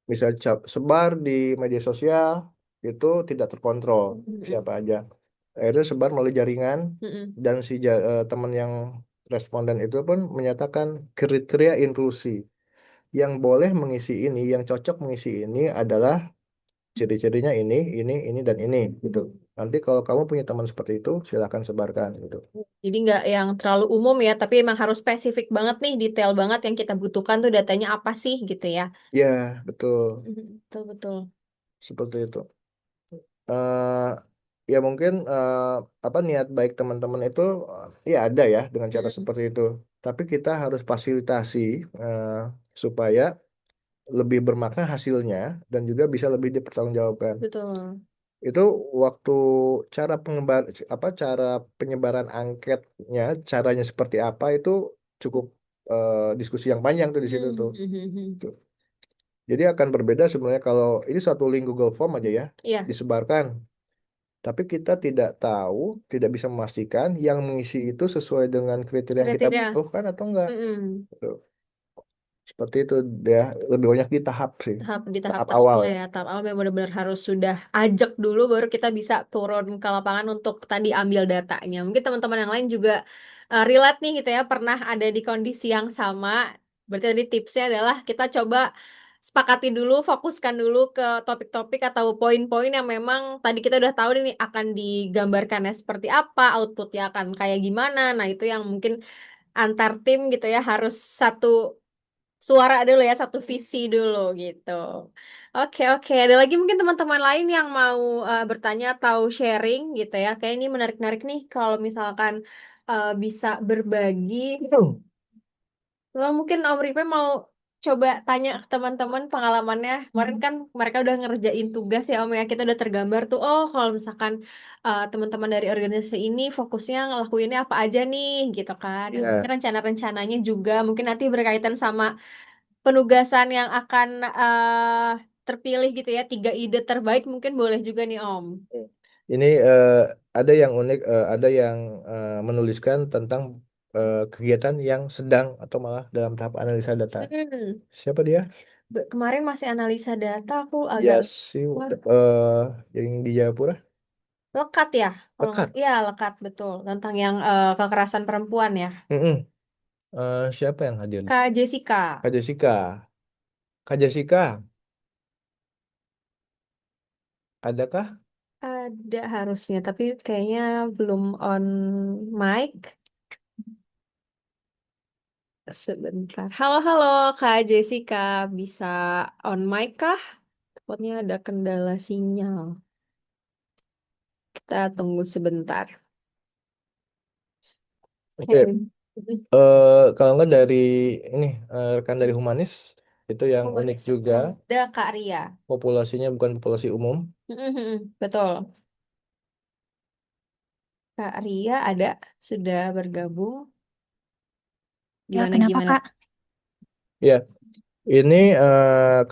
Bisa sebar di media sosial itu tidak terkontrol Mm-mm. siapa aja. Akhirnya sebar melalui jaringan Mm-mm. dan si teman yang responden itu pun menyatakan kriteria inklusi yang boleh mengisi ini, yang cocok mengisi ini adalah ciri-cirinya ini dan ini gitu. Nanti kalau kamu punya teman seperti itu, silakan sebarkan gitu. Jadi nggak yang terlalu umum ya, tapi emang harus spesifik banget nih, detail banget yang kita butuhkan tuh datanya apa sih gitu ya. Ya, betul. Betul betul. Seperti itu. eh Ya mungkin apa niat baik teman-teman itu ya ada ya dengan cara Mm-mm. seperti itu. Tapi kita harus fasilitasi eh, supaya lebih bermakna hasilnya dan juga bisa lebih dipertanggungjawabkan. Betul. Itu waktu cara cara penyebaran angketnya, caranya seperti apa itu cukup diskusi yang panjang tuh di situ tuh. Mm-mm. Tuh. Jadi akan berbeda sebenarnya kalau ini satu link Google Form aja ya Iya, disebarkan. Tapi kita tidak tahu, tidak bisa memastikan yang mengisi itu sesuai dengan kriteria yang kita kriteria. butuhkan atau enggak. Mm-mm. Gitu. Seperti itu ya, lebih banyak di tahap sih, Di tahap awal tahap-tahapnya ya. ya, tahap awal memang benar-benar harus sudah ajak dulu baru kita bisa turun ke lapangan untuk tadi ambil datanya. Mungkin teman-teman yang lain juga relate nih gitu ya, pernah ada di kondisi yang sama. Berarti tadi tipsnya adalah kita coba sepakati dulu, fokuskan dulu ke topik-topik atau poin-poin yang memang tadi kita udah tahu nih akan digambarkannya seperti apa, outputnya akan kayak gimana. Nah, itu yang mungkin antar tim gitu ya harus satu suara dulu ya, satu visi dulu gitu. Oke, oke. Ada lagi mungkin teman-teman lain yang mau bertanya atau sharing gitu ya. Kayak ini menarik-narik nih kalau misalkan bisa berbagi. Lalu mungkin Om Ripe mau coba tanya ke teman-teman pengalamannya. Kemarin kan mereka udah ngerjain tugas ya Om ya. Kita udah tergambar tuh, oh kalau misalkan teman-teman dari organisasi ini fokusnya ngelakuinnya apa aja nih gitu kan. Nah, mungkin Ya. rencana-rencananya juga mungkin nanti berkaitan sama penugasan yang akan terpilih gitu ya. 3 ide terbaik mungkin boleh juga nih Om. Ini ada yang unik, ada yang menuliskan tentang kegiatan yang sedang atau malah dalam tahap analisa data. Hmm. Siapa dia? Kemarin masih analisa data aku agak Yes, lupa. yang di Jayapura. Lekat ya, kalau nggak Lekat. iya lekat betul tentang yang kekerasan perempuan ya. Mm-mm. Siapa yang hadir? Kak Jessica Kak Jessica. Kak Jessica, adakah? ada harusnya, tapi kayaknya belum on mic. Sebentar. Halo halo Kak Jessica, bisa on mic kah? Takutnya ada kendala sinyal. Kita tunggu sebentar. Oke. Oke. Kalau nggak dari ini rekan dari Humanis itu yang unik Humanis juga, ada Kak Ria. populasinya bukan populasi umum. Betul. Kak Ria ada sudah bergabung. Ya, Gimana kenapa gimana? Kak? Ya, ini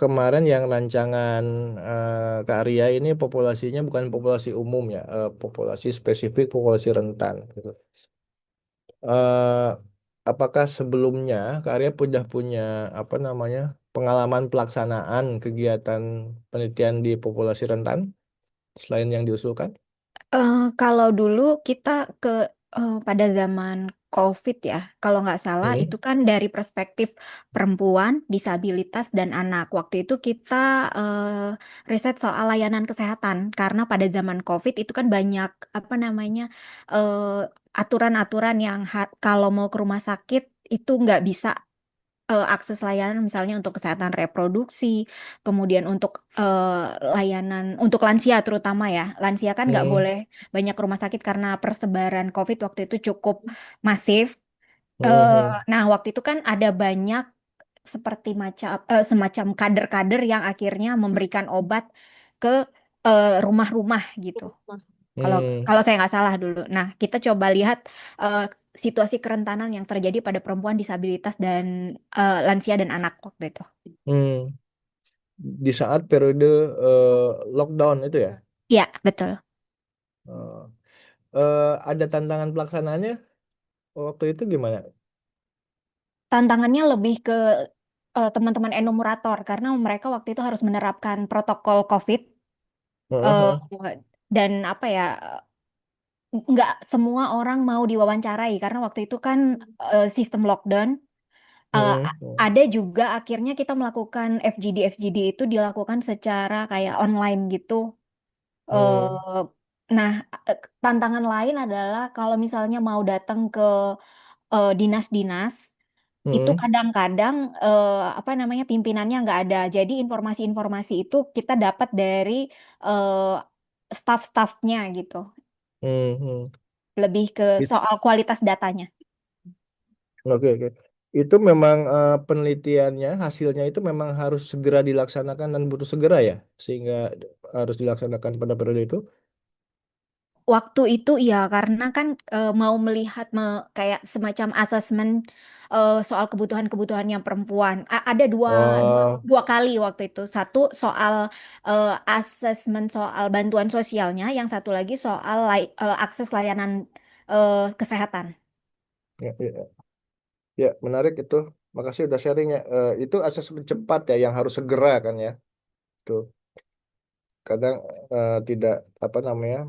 kemarin yang rancangan Kak Arya ini populasinya bukan populasi umum ya, populasi spesifik, populasi rentan gitu. Eh, apakah sebelumnya Kak Arya sudah punya apa namanya pengalaman pelaksanaan kegiatan penelitian di populasi rentan selain yang diusulkan? Kalau dulu kita pada zaman COVID ya, kalau nggak salah Hmm. itu kan dari perspektif perempuan, disabilitas, dan anak. Waktu itu kita riset soal layanan kesehatan karena pada zaman COVID itu kan banyak apa namanya aturan-aturan yang kalau mau ke rumah sakit itu nggak bisa akses layanan misalnya untuk kesehatan reproduksi, kemudian untuk layanan untuk lansia terutama ya. Lansia kan nggak Hmm. boleh banyak ke rumah sakit karena persebaran COVID waktu itu cukup masif. Hmm. Nah, waktu itu kan ada banyak seperti semacam kader-kader yang akhirnya memberikan obat ke rumah-rumah gitu. Kalau Hmm. kalau saya nggak salah dulu. Nah, kita coba lihat eh, situasi kerentanan yang terjadi pada perempuan disabilitas dan lansia dan anak waktu itu. Hmm. Di saat periode lockdown itu ya. Iya, betul. Eh, ada tantangan pelaksanaannya waktu itu gimana? Tantangannya lebih ke teman-teman enumerator karena mereka waktu itu harus menerapkan protokol COVID eh, Heeh. dan apa ya, nggak semua orang mau diwawancarai karena waktu itu kan sistem lockdown. Eh, Hmm. Hmm. ada juga akhirnya kita melakukan FGD itu dilakukan secara kayak online gitu. Hmm. Eh, nah, tantangan lain adalah kalau misalnya mau datang ke dinas-dinas itu Hmm. kadang-kadang apa namanya pimpinannya nggak ada. Jadi informasi-informasi itu kita dapat dari eh, staff-staffnya gitu. Hmm. Hmm. Lebih ke It- soal kualitas datanya. Oke, oke. Itu memang penelitiannya, hasilnya itu memang harus segera dilaksanakan dan butuh segera ya, sehingga harus dilaksanakan pada periode itu. Waktu itu iya karena kan mau melihat kayak semacam asesmen soal kebutuhan-kebutuhannya perempuan. Ada Oh, dua kali waktu itu. Satu soal asesmen soal bantuan sosialnya, yang satu lagi soal akses layanan kesehatan. ya, ya, ya, menarik itu. Makasih udah sharing ya. Itu asesmen cepat ya, yang harus segera kan ya. Tuh, kadang tidak apa namanya,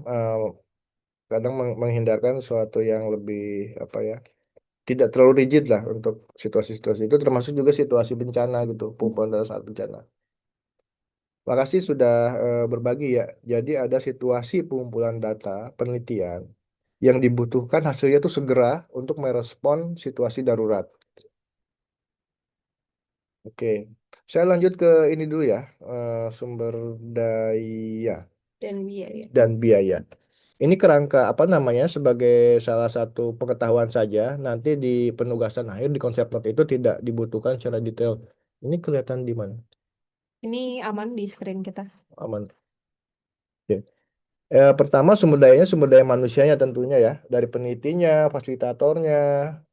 kadang menghindarkan suatu yang lebih apa ya, tidak terlalu rigid lah untuk situasi-situasi itu, termasuk juga situasi bencana gitu, pengumpulan data saat bencana. Makasih sudah berbagi ya. Jadi ada situasi pengumpulan data penelitian yang dibutuhkan hasilnya itu segera untuk merespon situasi darurat. Oke, saya lanjut ke ini dulu ya, sumber daya Dan biaya. dan biaya. Ini kerangka apa namanya sebagai salah satu pengetahuan saja. Nanti di penugasan akhir di konsep note itu tidak dibutuhkan secara detail. Ini kelihatan di mana? Ini aman di screen kita. Aman. Oke. Pertama sumber daya manusianya tentunya ya, dari penelitinya, fasilitatornya,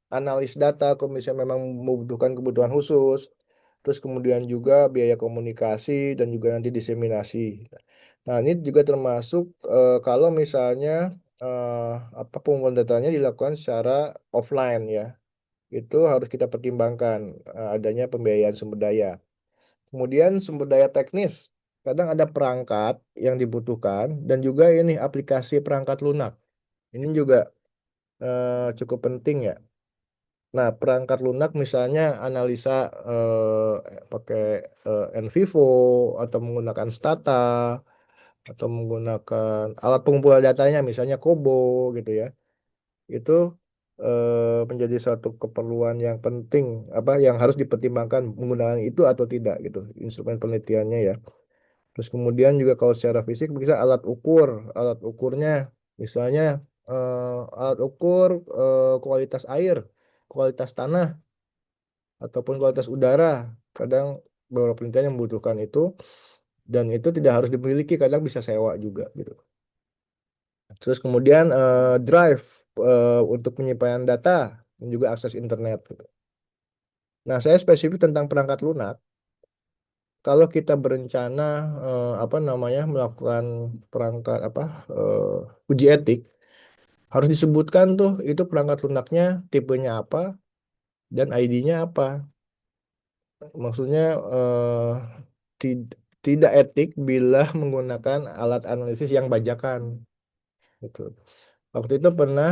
analis data kalau misalnya memang membutuhkan kebutuhan khusus, terus kemudian juga biaya komunikasi dan juga nanti diseminasi. Nah ini juga termasuk kalau misalnya eh, apa pengumpulan datanya dilakukan secara offline ya, itu harus kita pertimbangkan adanya pembiayaan sumber daya. Kemudian sumber daya teknis. Kadang ada perangkat yang dibutuhkan dan juga ini aplikasi perangkat lunak. Ini juga cukup penting ya. Nah, perangkat lunak misalnya analisa pakai NVivo atau menggunakan Stata atau menggunakan alat pengumpulan datanya misalnya Kobo gitu ya. Itu menjadi suatu keperluan yang penting apa yang harus dipertimbangkan menggunakan itu atau tidak gitu instrumen penelitiannya ya. Terus kemudian juga kalau secara fisik bisa alat ukurnya misalnya alat ukur kualitas air, kualitas tanah ataupun kualitas udara. Kadang beberapa penelitian yang membutuhkan itu dan itu tidak harus dimiliki, kadang bisa sewa juga gitu. Terus kemudian drive untuk penyimpanan data dan juga akses internet gitu. Nah, saya spesifik tentang perangkat lunak. Kalau kita berencana apa namanya melakukan perangkat apa uji etik harus disebutkan tuh itu perangkat lunaknya tipenya apa dan ID-nya apa. Maksudnya tidak etik bila menggunakan alat analisis yang bajakan gitu. Waktu itu pernah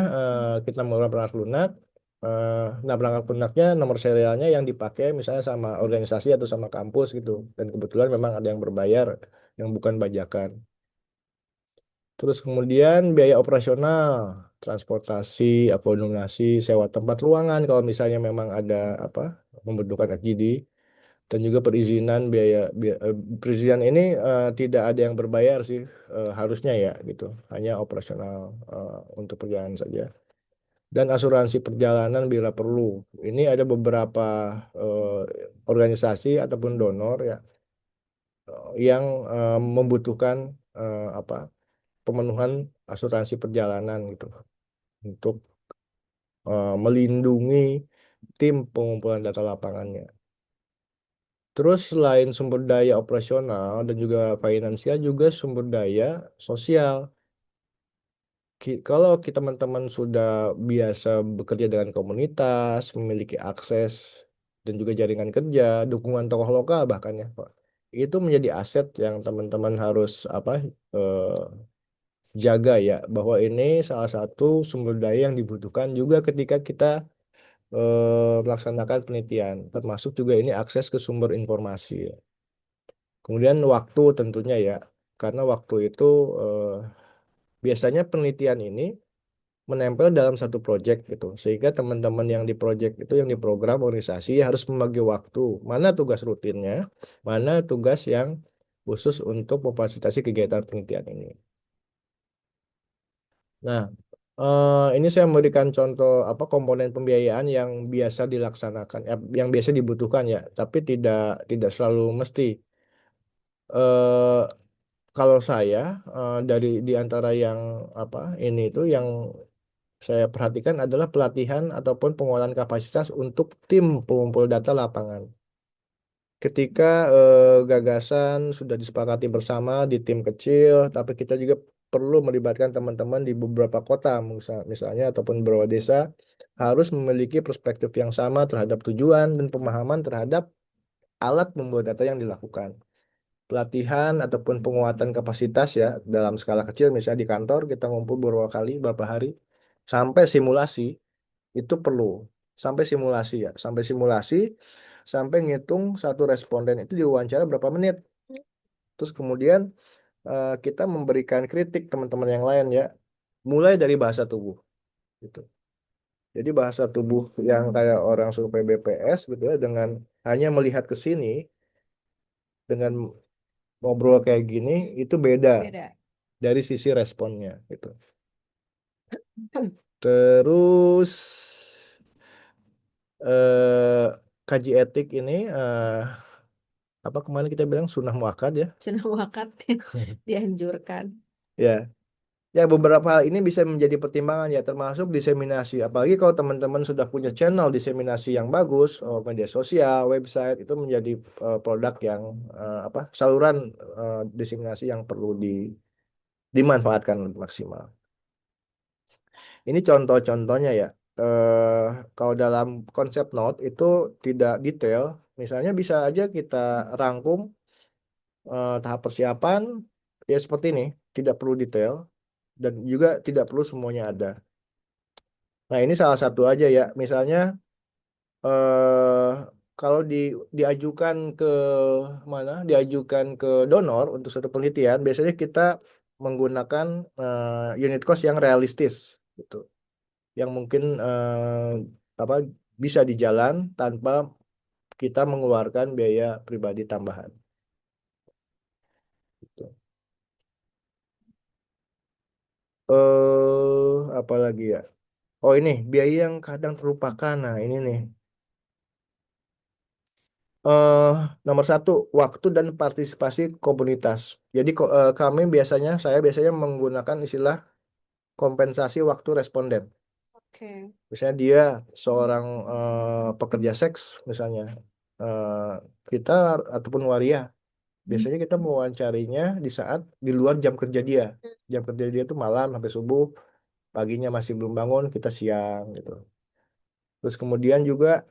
kita menggunakan perangkat lunak Nah, perangkat lunaknya nomor serialnya yang dipakai misalnya sama organisasi atau sama kampus gitu. Dan kebetulan memang ada yang berbayar, yang bukan bajakan. Terus kemudian biaya operasional, transportasi, akomodasi, sewa tempat ruangan kalau misalnya memang ada apa membutuhkan FGD, dan juga perizinan perizinan ini tidak ada yang berbayar sih, harusnya ya gitu, hanya operasional untuk perjalanan saja. Dan asuransi perjalanan bila perlu. Ini ada beberapa eh, organisasi ataupun donor ya yang membutuhkan apa pemenuhan asuransi perjalanan gitu untuk melindungi tim pengumpulan data lapangannya. Terus selain sumber daya operasional dan juga finansial juga sumber daya sosial. Kalau kita teman-teman sudah biasa bekerja dengan komunitas, memiliki akses dan juga jaringan kerja, dukungan tokoh lokal bahkan ya, Pak. Itu menjadi aset yang teman-teman harus eh, jaga ya, bahwa ini salah satu sumber daya yang dibutuhkan juga ketika kita melaksanakan penelitian, termasuk juga ini akses ke sumber informasi ya. Kemudian waktu tentunya ya, karena waktu itu eh, biasanya penelitian ini menempel dalam satu proyek gitu. Sehingga teman-teman yang di proyek itu yang di program organisasi harus membagi waktu. Mana tugas rutinnya, mana tugas yang khusus untuk memfasilitasi kegiatan penelitian ini. Nah, ini saya memberikan contoh apa komponen pembiayaan yang biasa dilaksanakan, yang biasa dibutuhkan ya, tapi tidak selalu mesti. Eh, Kalau saya dari di antara yang apa ini itu yang saya perhatikan adalah pelatihan ataupun penguatan kapasitas untuk tim pengumpul data lapangan. Ketika gagasan sudah disepakati bersama di tim kecil, tapi kita juga perlu melibatkan teman-teman di beberapa kota, misalnya ataupun beberapa desa, harus memiliki perspektif yang sama terhadap tujuan dan pemahaman terhadap alat membuat data yang dilakukan. Pelatihan ataupun penguatan kapasitas ya dalam skala kecil, misalnya di kantor kita ngumpul beberapa kali, beberapa hari, sampai simulasi itu perlu sampai simulasi sampai ngitung satu responden itu diwawancara berapa menit, terus kemudian kita memberikan kritik teman-teman yang lain ya, mulai dari bahasa tubuh gitu. Jadi bahasa tubuh yang kayak orang survei BPS gitu ya, dengan hanya melihat ke sini dengan ngobrol kayak gini itu beda Beda. dari sisi responnya gitu. Terus eh, kaji etik ini apa kemarin kita bilang sunnah muakkad ya. Sudah muakat dianjurkan. Ya, ya beberapa hal ini bisa menjadi pertimbangan ya, termasuk diseminasi. Apalagi kalau teman-teman sudah punya channel diseminasi yang bagus, media sosial, website itu menjadi produk yang saluran diseminasi yang perlu dimanfaatkan maksimal. Ini contoh-contohnya ya. Eh, Kalau dalam konsep note itu tidak detail, misalnya bisa aja kita rangkum tahap persiapan ya seperti ini, tidak perlu detail dan juga tidak perlu semuanya ada. Nah, ini salah satu aja ya. Misalnya eh kalau diajukan ke mana? Diajukan ke donor untuk satu penelitian, biasanya kita menggunakan unit cost yang realistis gitu. Yang mungkin apa bisa dijalan tanpa kita mengeluarkan biaya pribadi tambahan. Gitu. Apa lagi ya? Oh ini biaya yang kadang terlupakan. Nah ini nih. eh Nomor satu, waktu dan partisipasi komunitas. Jadi saya biasanya menggunakan istilah kompensasi waktu responden. Oke. Misalnya dia seorang pekerja seks, misalnya eh, kita ataupun waria, biasanya kita mewawancarinya di saat di luar jam kerja dia. Jam kerja dia itu malam sampai subuh, paginya masih belum bangun, kita siang gitu. Terus kemudian juga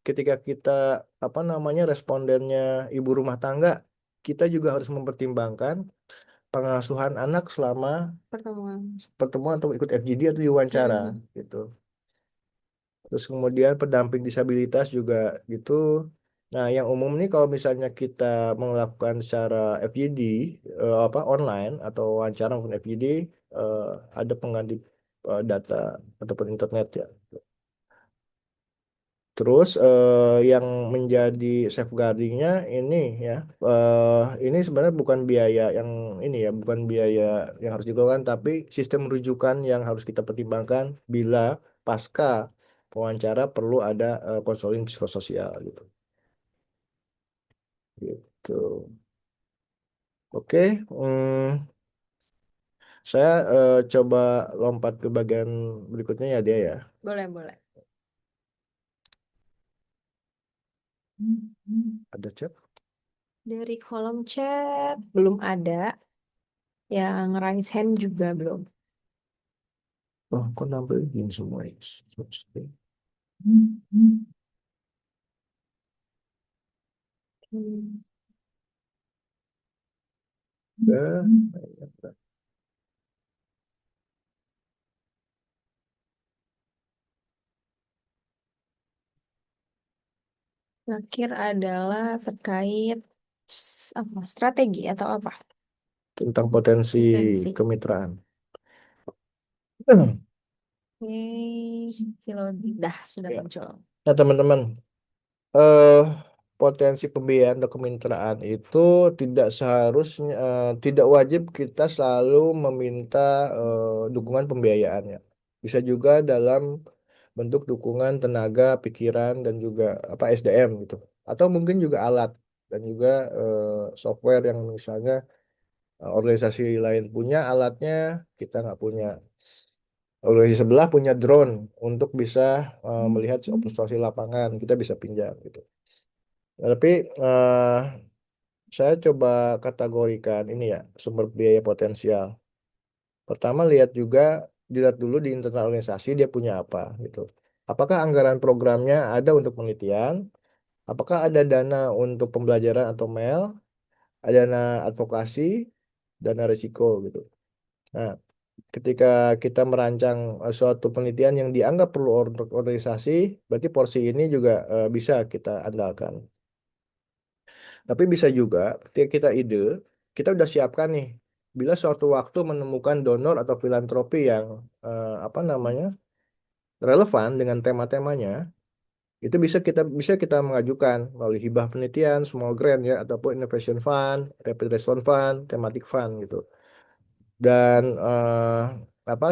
ketika kita apa namanya respondennya ibu rumah tangga, kita juga harus mempertimbangkan pengasuhan anak selama Pertemuan. pertemuan atau ikut FGD atau diwawancara gitu. Terus kemudian pendamping disabilitas juga gitu. Nah, yang umum nih kalau misalnya kita melakukan secara FGD, online atau wawancara maupun FGD, eh, ada pengganti data ataupun internet ya. Terus yang menjadi safeguardingnya ini ya, ini sebenarnya bukan biaya yang ini ya, bukan biaya yang harus dikeluarkan, tapi sistem rujukan yang harus kita pertimbangkan bila pasca wawancara perlu ada konseling psikososial gitu. Gitu. Oke, saya coba lompat ke bagian berikutnya ya dia ya. Boleh, boleh. Ada chat? Dari kolom chat belum ada. Yang raise hand juga belum. Oh, kok nampil gini semua ya? Hmm. Udah. Terakhir adalah terkait apa strategi atau apa? Tentang potensi Potensi. kemitraan. Oke, Silodi dah sudah Ya. muncul. Nah, teman-teman, eh potensi pembiayaan atau kemitraan itu tidak wajib kita selalu meminta dukungan pembiayaan ya. Bisa juga dalam bentuk dukungan tenaga, pikiran dan juga apa SDM gitu. Atau mungkin juga alat dan juga software yang misalnya organisasi lain punya alatnya, kita nggak punya. Organisasi sebelah punya drone untuk bisa melihat observasi lapangan, kita bisa pinjam gitu. Nah, tapi saya coba kategorikan ini ya, sumber biaya potensial. Pertama dilihat dulu di internal organisasi dia punya apa gitu. Apakah anggaran programnya ada untuk penelitian? Apakah ada dana untuk pembelajaran atau MEL? Ada dana advokasi, dana risiko gitu. Nah, ketika kita merancang suatu penelitian yang dianggap perlu untuk organisasi, berarti porsi ini juga bisa kita andalkan. Tapi bisa juga ketika kita ide, kita udah siapkan nih. Bila suatu waktu menemukan donor atau filantropi yang apa namanya relevan dengan tema-temanya, itu bisa kita mengajukan melalui hibah penelitian, small grant ya, ataupun innovation fund, rapid response fund, thematic fund gitu. Dan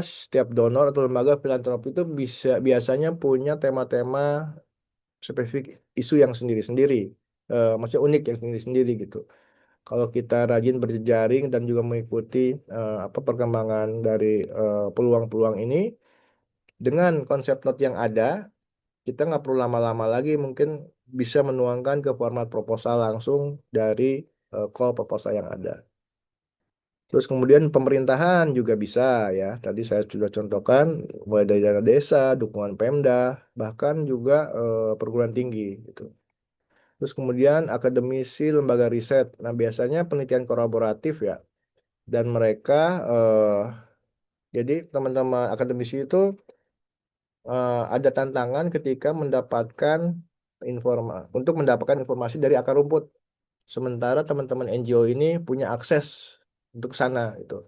setiap donor atau lembaga filantropi itu biasanya punya tema-tema spesifik isu yang sendiri-sendiri, maksudnya unik yang sendiri-sendiri gitu. Kalau kita rajin berjejaring dan juga mengikuti perkembangan dari peluang-peluang ini dengan konsep note yang ada, kita nggak perlu lama-lama lagi, mungkin bisa menuangkan ke format proposal langsung dari call proposal yang ada. Terus kemudian pemerintahan juga bisa ya. Tadi saya sudah contohkan mulai dari dana desa, dukungan Pemda, bahkan juga perguruan tinggi gitu. Terus kemudian akademisi, lembaga riset. Nah, biasanya penelitian kolaboratif ya. Dan mereka jadi teman-teman akademisi itu ada tantangan ketika untuk mendapatkan informasi dari akar rumput. Sementara teman-teman NGO ini punya akses untuk sana itu.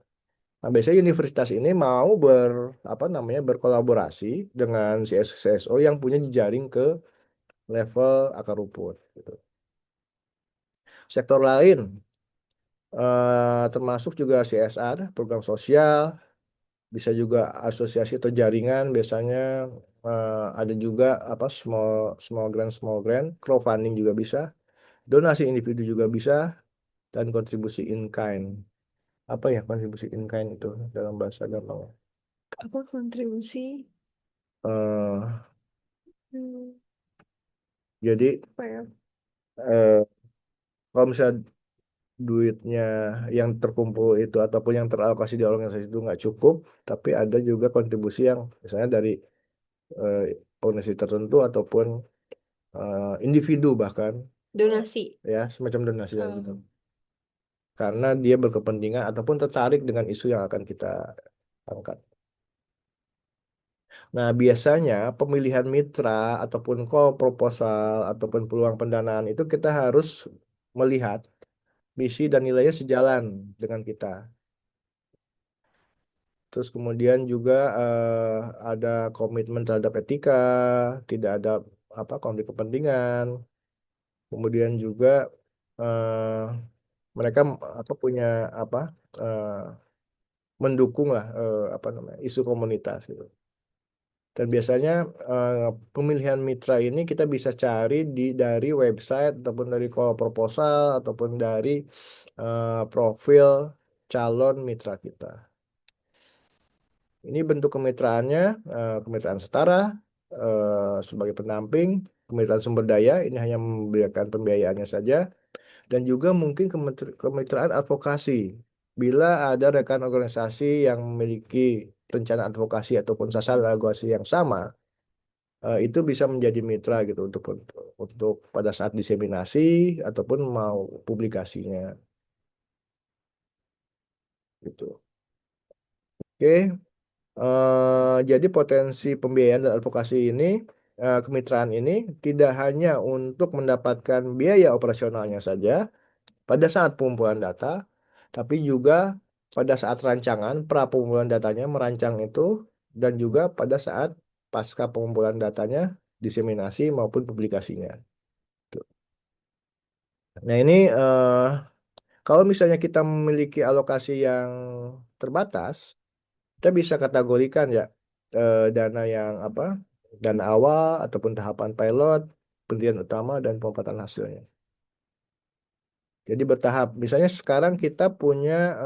Nah, biasanya universitas ini mau berkolaborasi dengan CSO yang punya jejaring ke level akar rumput gitu. Sektor lain termasuk juga CSR, program sosial, bisa juga asosiasi atau jaringan, biasanya ada juga small small grant, crowdfunding juga bisa, donasi individu juga bisa, dan kontribusi in kind. Apa ya kontribusi in kind itu dalam bahasa gampang? Apa kontribusi? Eh, Hmm, jadi apa ya? eh, kalau misalnya duitnya yang terkumpul itu ataupun yang teralokasi di organisasi itu nggak cukup, tapi ada juga kontribusi yang misalnya dari eh, organisasi tertentu ataupun individu bahkan Donasi. ya semacam donasi dan gitu. Um, Karena dia berkepentingan ataupun tertarik dengan isu yang akan kita angkat. Nah, biasanya pemilihan mitra ataupun call proposal ataupun peluang pendanaan itu kita harus melihat misi dan nilainya sejalan dengan kita. Terus kemudian juga ada komitmen terhadap etika, tidak ada konflik kepentingan. Kemudian juga eh, mereka punya apa eh, mendukung lah isu komunitas gitu. Dan biasanya pemilihan mitra ini kita bisa cari dari website ataupun dari call proposal ataupun dari profil calon mitra kita. Ini bentuk kemitraannya, kemitraan setara sebagai pendamping, kemitraan sumber daya ini hanya memberikan pembiayaannya saja, dan juga mungkin kemitraan advokasi. Bila ada rekan organisasi yang memiliki rencana advokasi ataupun sasaran advokasi yang sama, itu bisa menjadi mitra gitu untuk pada saat diseminasi ataupun mau publikasinya gitu. Oke, jadi potensi pembiayaan dan advokasi ini, kemitraan ini tidak hanya untuk mendapatkan biaya operasionalnya saja pada saat pengumpulan data, tapi juga pada saat rancangan, pra pengumpulan datanya, merancang itu, dan juga pada saat pasca pengumpulan datanya, diseminasi maupun publikasinya. Tuh. Nah ini kalau misalnya kita memiliki alokasi yang terbatas, kita bisa kategorikan ya dana yang dana awal ataupun tahapan pilot, penelitian utama dan pemanfaatan hasilnya. Jadi bertahap. Misalnya sekarang kita punya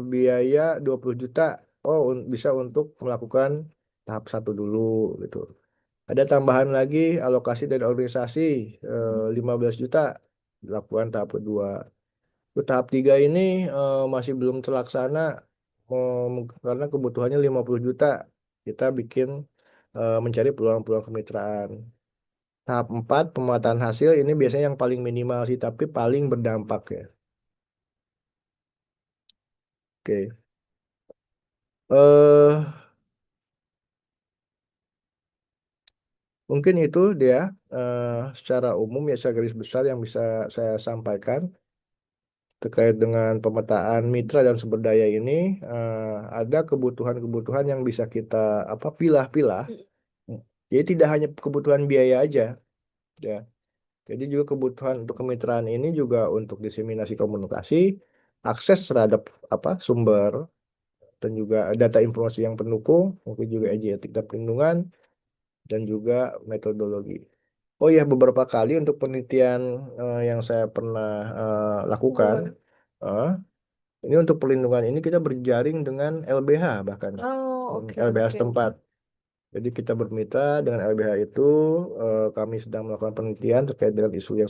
biaya 20 juta. Oh, bisa untuk melakukan tahap satu dulu gitu. Ada tambahan lagi alokasi dari organisasi 15 juta dilakukan tahap kedua. Untuk tahap tiga ini masih belum terlaksana karena kebutuhannya 50 juta. Kita bikin mencari peluang-peluang kemitraan. Tahap 4 pemetaan hasil ini biasanya yang paling minimal sih, tapi paling berdampak ya. Oke. eh Mungkin itu dia secara umum ya, secara garis besar yang bisa saya sampaikan terkait dengan pemetaan mitra dan sumber daya ini. Ada kebutuhan-kebutuhan yang bisa kita pilah-pilah. Jadi tidak hanya kebutuhan biaya aja, ya. Jadi juga kebutuhan untuk kemitraan ini juga untuk diseminasi komunikasi, akses terhadap sumber dan juga data informasi yang pendukung, mungkin juga etik dan perlindungan, dan juga metodologi. Oh ya, beberapa kali untuk penelitian yang saya pernah lakukan, eh, ini untuk perlindungan ini kita berjaring dengan LBH bahkan, Oh, oke, LBH oke. setempat. Jadi kita bermitra dengan LBH itu, kami sedang melakukan penelitian terkait dengan isu yang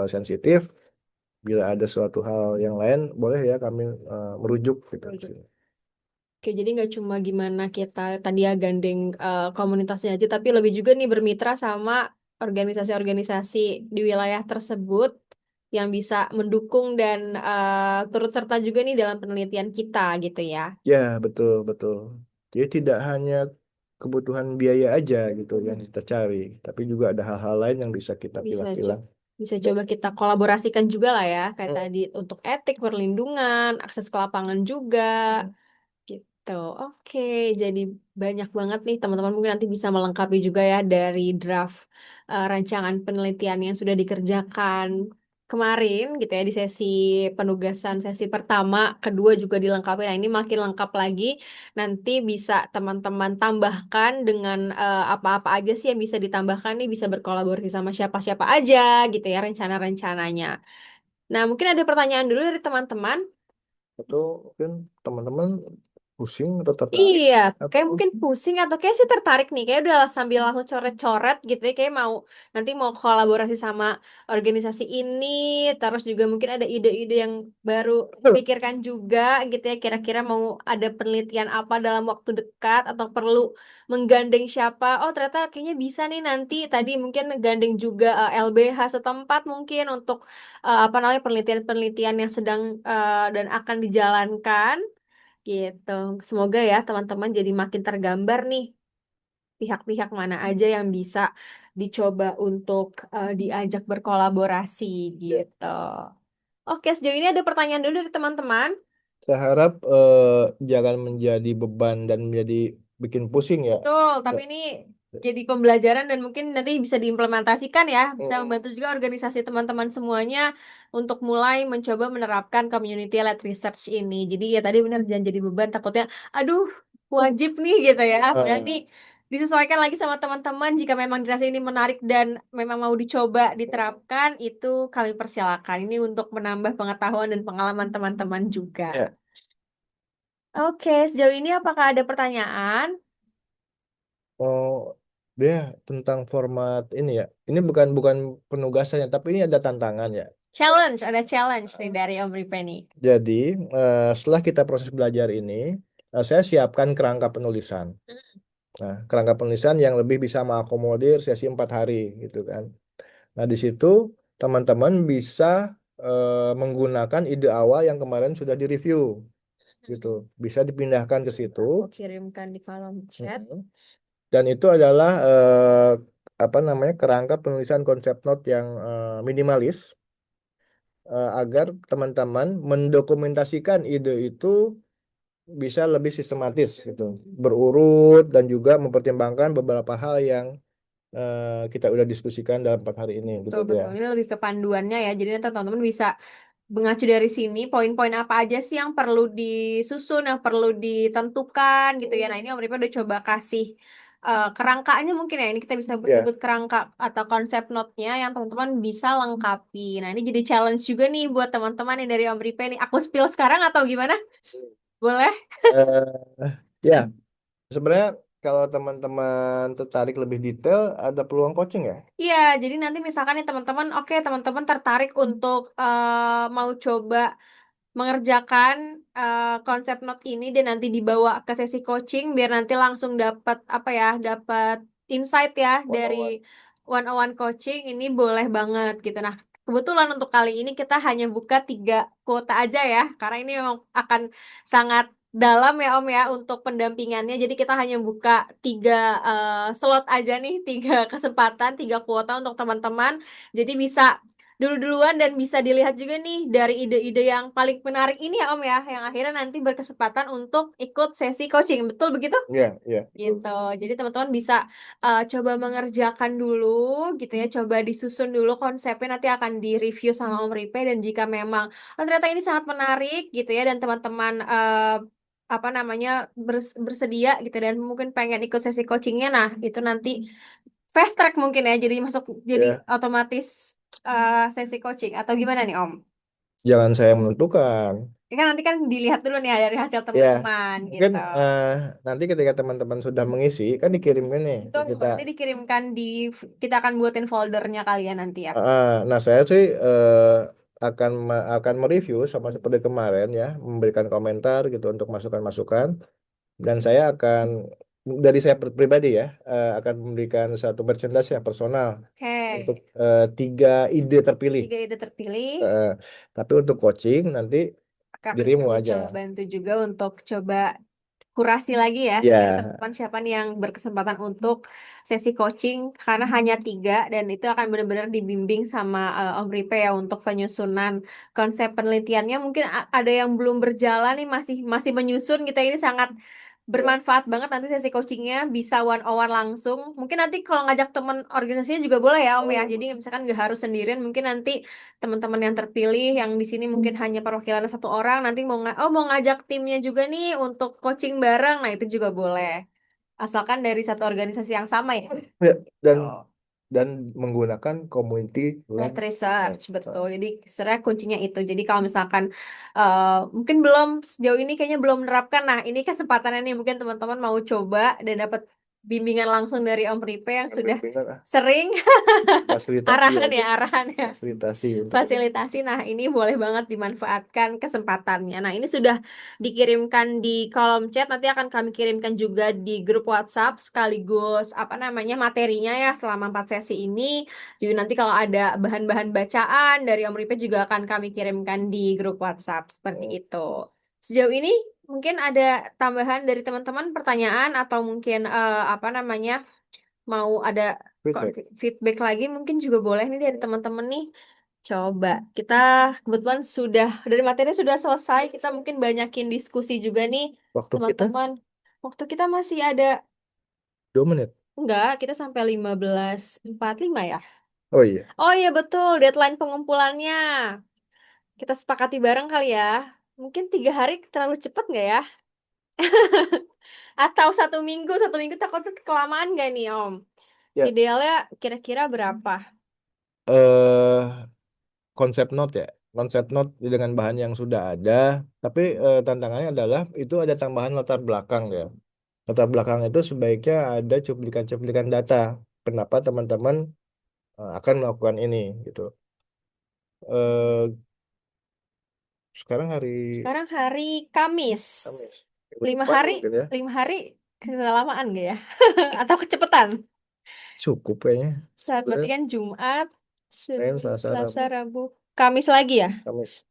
sensitif. Bila ada suatu hal yang lain, boleh ya kami merujuk gitu. Merujuk. Oke, jadi nggak cuma gimana kita tadi ya gandeng komunitasnya aja, tapi lebih juga nih bermitra sama organisasi-organisasi di wilayah tersebut yang bisa mendukung dan turut serta juga nih dalam penelitian kita gitu ya. Ya, betul, betul. Jadi tidak hanya kebutuhan biaya aja gitu yang kita cari, tapi juga ada hal-hal lain yang bisa kita Bisa pilah-pilah. bisa coba kita kolaborasikan juga lah ya, kayak tadi untuk etik, perlindungan, akses ke lapangan juga. Gitu. Oke, jadi banyak banget nih teman-teman mungkin nanti bisa melengkapi juga ya dari draft rancangan penelitian yang sudah dikerjakan kemarin gitu ya di sesi penugasan sesi pertama, kedua juga dilengkapi. Nah, ini makin lengkap lagi. Nanti bisa teman-teman tambahkan dengan apa-apa aja sih yang bisa ditambahkan nih, bisa berkolaborasi sama siapa-siapa aja gitu ya rencana-rencananya. Nah, mungkin ada pertanyaan dulu dari teman-teman. Atau mungkin teman-teman pusing atau tertarik Iya, kayak atau mungkin pusing atau kayak sih tertarik nih, kayak udah sambil langsung coret-coret gitu ya, kayak mau nanti mau kolaborasi sama organisasi ini, terus juga mungkin ada ide-ide yang baru pikirkan juga gitu ya, kira-kira mau ada penelitian apa dalam waktu dekat atau perlu menggandeng siapa? Oh ternyata kayaknya bisa nih nanti tadi mungkin gandeng juga LBH setempat mungkin untuk apa namanya penelitian-penelitian yang sedang dan akan dijalankan. Gitu. Semoga ya teman-teman jadi makin tergambar nih pihak-pihak mana aja yang bisa dicoba untuk diajak berkolaborasi gitu. Oke, sejauh ini ada pertanyaan dulu dari teman-teman. Saya harap jangan menjadi beban dan menjadi bikin pusing ya. Betul, tapi ini jadi pembelajaran dan mungkin nanti bisa diimplementasikan ya. Bisa membantu juga organisasi teman-teman semuanya untuk mulai mencoba menerapkan community-led research ini. Jadi ya tadi benar jangan jadi beban, takutnya aduh wajib nih gitu ya. Padahal ini disesuaikan lagi sama teman-teman. Jika memang dirasa ini menarik dan memang mau dicoba diterapkan, itu kami persilakan. Ini untuk menambah pengetahuan dan pengalaman teman-teman juga. Ya. Oke, sejauh ini apakah ada pertanyaan? Oh, dia tentang format ini ya. Ini bukan bukan penugasannya, tapi ini ada tantangan ya. Challenge, ada challenge nih dari Om Ripeni. Jadi, setelah kita proses belajar ini, saya siapkan kerangka penulisan. Nah, kerangka penulisan yang lebih bisa mengakomodir sesi 4 hari, gitu kan. Nah, di situ teman-teman bisa menggunakan ide awal yang kemarin sudah direview, gitu. Bisa dipindahkan ke situ. Aku kirimkan di kolom chat. Dan itu adalah apa namanya kerangka penulisan konsep note yang minimalis agar teman-teman mendokumentasikan ide itu bisa lebih sistematis gitu, berurut dan juga mempertimbangkan beberapa hal yang kita udah diskusikan dalam 4 hari ini gitu Betul, ya. betul. Ini lebih ke panduannya ya. Jadi nanti teman-teman bisa mengacu dari sini poin-poin apa aja sih yang perlu disusun, yang perlu ditentukan gitu ya. Nah, ini Om Ripa udah coba kasih kerangkanya mungkin ya. Ini kita bisa Ya. sebut kerangka atau konsep note-nya yang teman-teman bisa lengkapi. Nah, ini jadi challenge juga nih buat teman-teman yang dari Om Ripa nih. Aku spill sekarang atau gimana? Boleh? Ya, sebenarnya kalau teman-teman tertarik lebih detail ada peluang coaching ya. Iya, jadi nanti misalkan nih teman-teman, oke teman-teman tertarik untuk mau coba mengerjakan konsep note ini dan nanti dibawa ke sesi coaching biar nanti langsung dapat apa ya, dapat insight ya dari one-on-one coaching ini boleh banget gitu. Nah, kebetulan untuk kali ini kita hanya buka 3 kuota aja ya, karena ini memang akan sangat dalam ya Om ya untuk pendampingannya. Jadi kita hanya buka 3 slot aja nih, 3 kesempatan, 3 kuota untuk teman-teman. Jadi bisa dulu-duluan dan bisa dilihat juga nih dari ide-ide yang paling menarik ini ya Om ya, yang akhirnya nanti berkesempatan untuk ikut sesi coaching. Betul begitu? Iya, iya. Gitu. Jadi teman-teman bisa coba mengerjakan dulu gitu ya, coba disusun dulu konsepnya nanti akan direview sama Om Ripe dan jika memang ternyata ini sangat menarik gitu ya dan teman-teman apa namanya bersedia gitu dan mungkin pengen ikut sesi coachingnya, nah itu nanti fast track mungkin ya, jadi masuk jadi Ya. otomatis sesi coaching atau gimana nih Om? Jangan saya menentukan. Ya kan nanti kan dilihat dulu nih dari hasil Ya, teman-teman mungkin gitu. nanti ketika teman-teman sudah mengisi, kan dikirimkan nih ke Itu kita. nanti dikirimkan kita akan buatin foldernya kalian nanti ya. Nah, saya sih akan mereview sama seperti kemarin ya, memberikan komentar gitu untuk masukan-masukan, dan saya akan dari saya pribadi ya akan memberikan satu persentase yang personal Oke. untuk 3 ide terpilih. 3 ide terpilih Tapi untuk coaching nanti akan dirimu kami aja. coba bantu juga untuk coba kurasi lagi ya Ya. dari teman-teman siapa nih yang berkesempatan untuk sesi coaching karena hanya 3 dan itu akan benar-benar dibimbing sama Om Ripe ya untuk penyusunan konsep penelitiannya. Mungkin ada yang belum berjalan nih, masih masih menyusun kita, ini sangat bermanfaat banget nanti sesi coachingnya bisa one on one langsung. Mungkin nanti kalau ngajak teman organisasinya juga boleh ya Om ya. Jadi misalkan nggak harus sendirian, mungkin nanti teman-teman yang terpilih yang di sini mungkin hanya perwakilan 1 orang nanti mau ngajak timnya juga nih untuk coaching bareng. Nah, itu juga boleh. Asalkan dari satu organisasi yang sama ya. Ya, dan Gitu. dan menggunakan community Led led research, research. betul. Jadi sebenarnya kuncinya itu. Jadi kalau misalkan mungkin belum sejauh ini kayaknya belum menerapkan, nah ini kesempatannya nih mungkin teman-teman mau coba dan dapat bimbingan langsung dari Om Ripe yang sudah sering Fasilitasi arahan aja. ya, arahan ya. Fasilitasi untuk Fasilitasi. Nah, ini boleh banget dimanfaatkan kesempatannya. Nah, ini sudah dikirimkan di kolom chat. Nanti akan kami kirimkan juga di grup WhatsApp sekaligus apa namanya materinya ya selama 4 sesi ini. Jadi nanti kalau ada bahan-bahan bacaan dari Om Ripe juga akan kami kirimkan di grup WhatsApp seperti itu. Sejauh ini Mungkin ada tambahan dari teman-teman pertanyaan atau mungkin apa namanya mau ada Feedback. feedback lagi mungkin juga boleh nih dari teman-teman nih. Coba kita kebetulan sudah dari materi sudah selesai, kita mungkin banyakin diskusi juga nih Waktu kita teman-teman. Waktu kita masih ada 2 menit. enggak, kita sampai 15:45 ya. Oh iya. Oh iya betul, deadline pengumpulannya. Kita sepakati bareng kali ya. Mungkin 3 hari terlalu cepat nggak ya? Atau satu minggu takut kelamaan nggak nih Om? Ya, Idealnya kira-kira berapa? eh konsep note ya. Konsep note dengan bahan yang sudah ada, tapi tantangannya adalah itu ada tambahan latar belakang ya. Latar belakang itu sebaiknya ada cuplikan-cuplikan data. Kenapa teman-teman akan melakukan ini gitu. Eh sekarang hari Sekarang hari Kamis. Kamis. Minggu Lima depan hari, mungkin ya. 5 hari kelamaan nggak ya? Atau kecepatan? Cukup kayaknya. Saat berarti Sebenarnya kan Jumat, Senin, Senin, Selasa, Selasa, Rabu, Rabu, Kamis lagi ya? Kamis.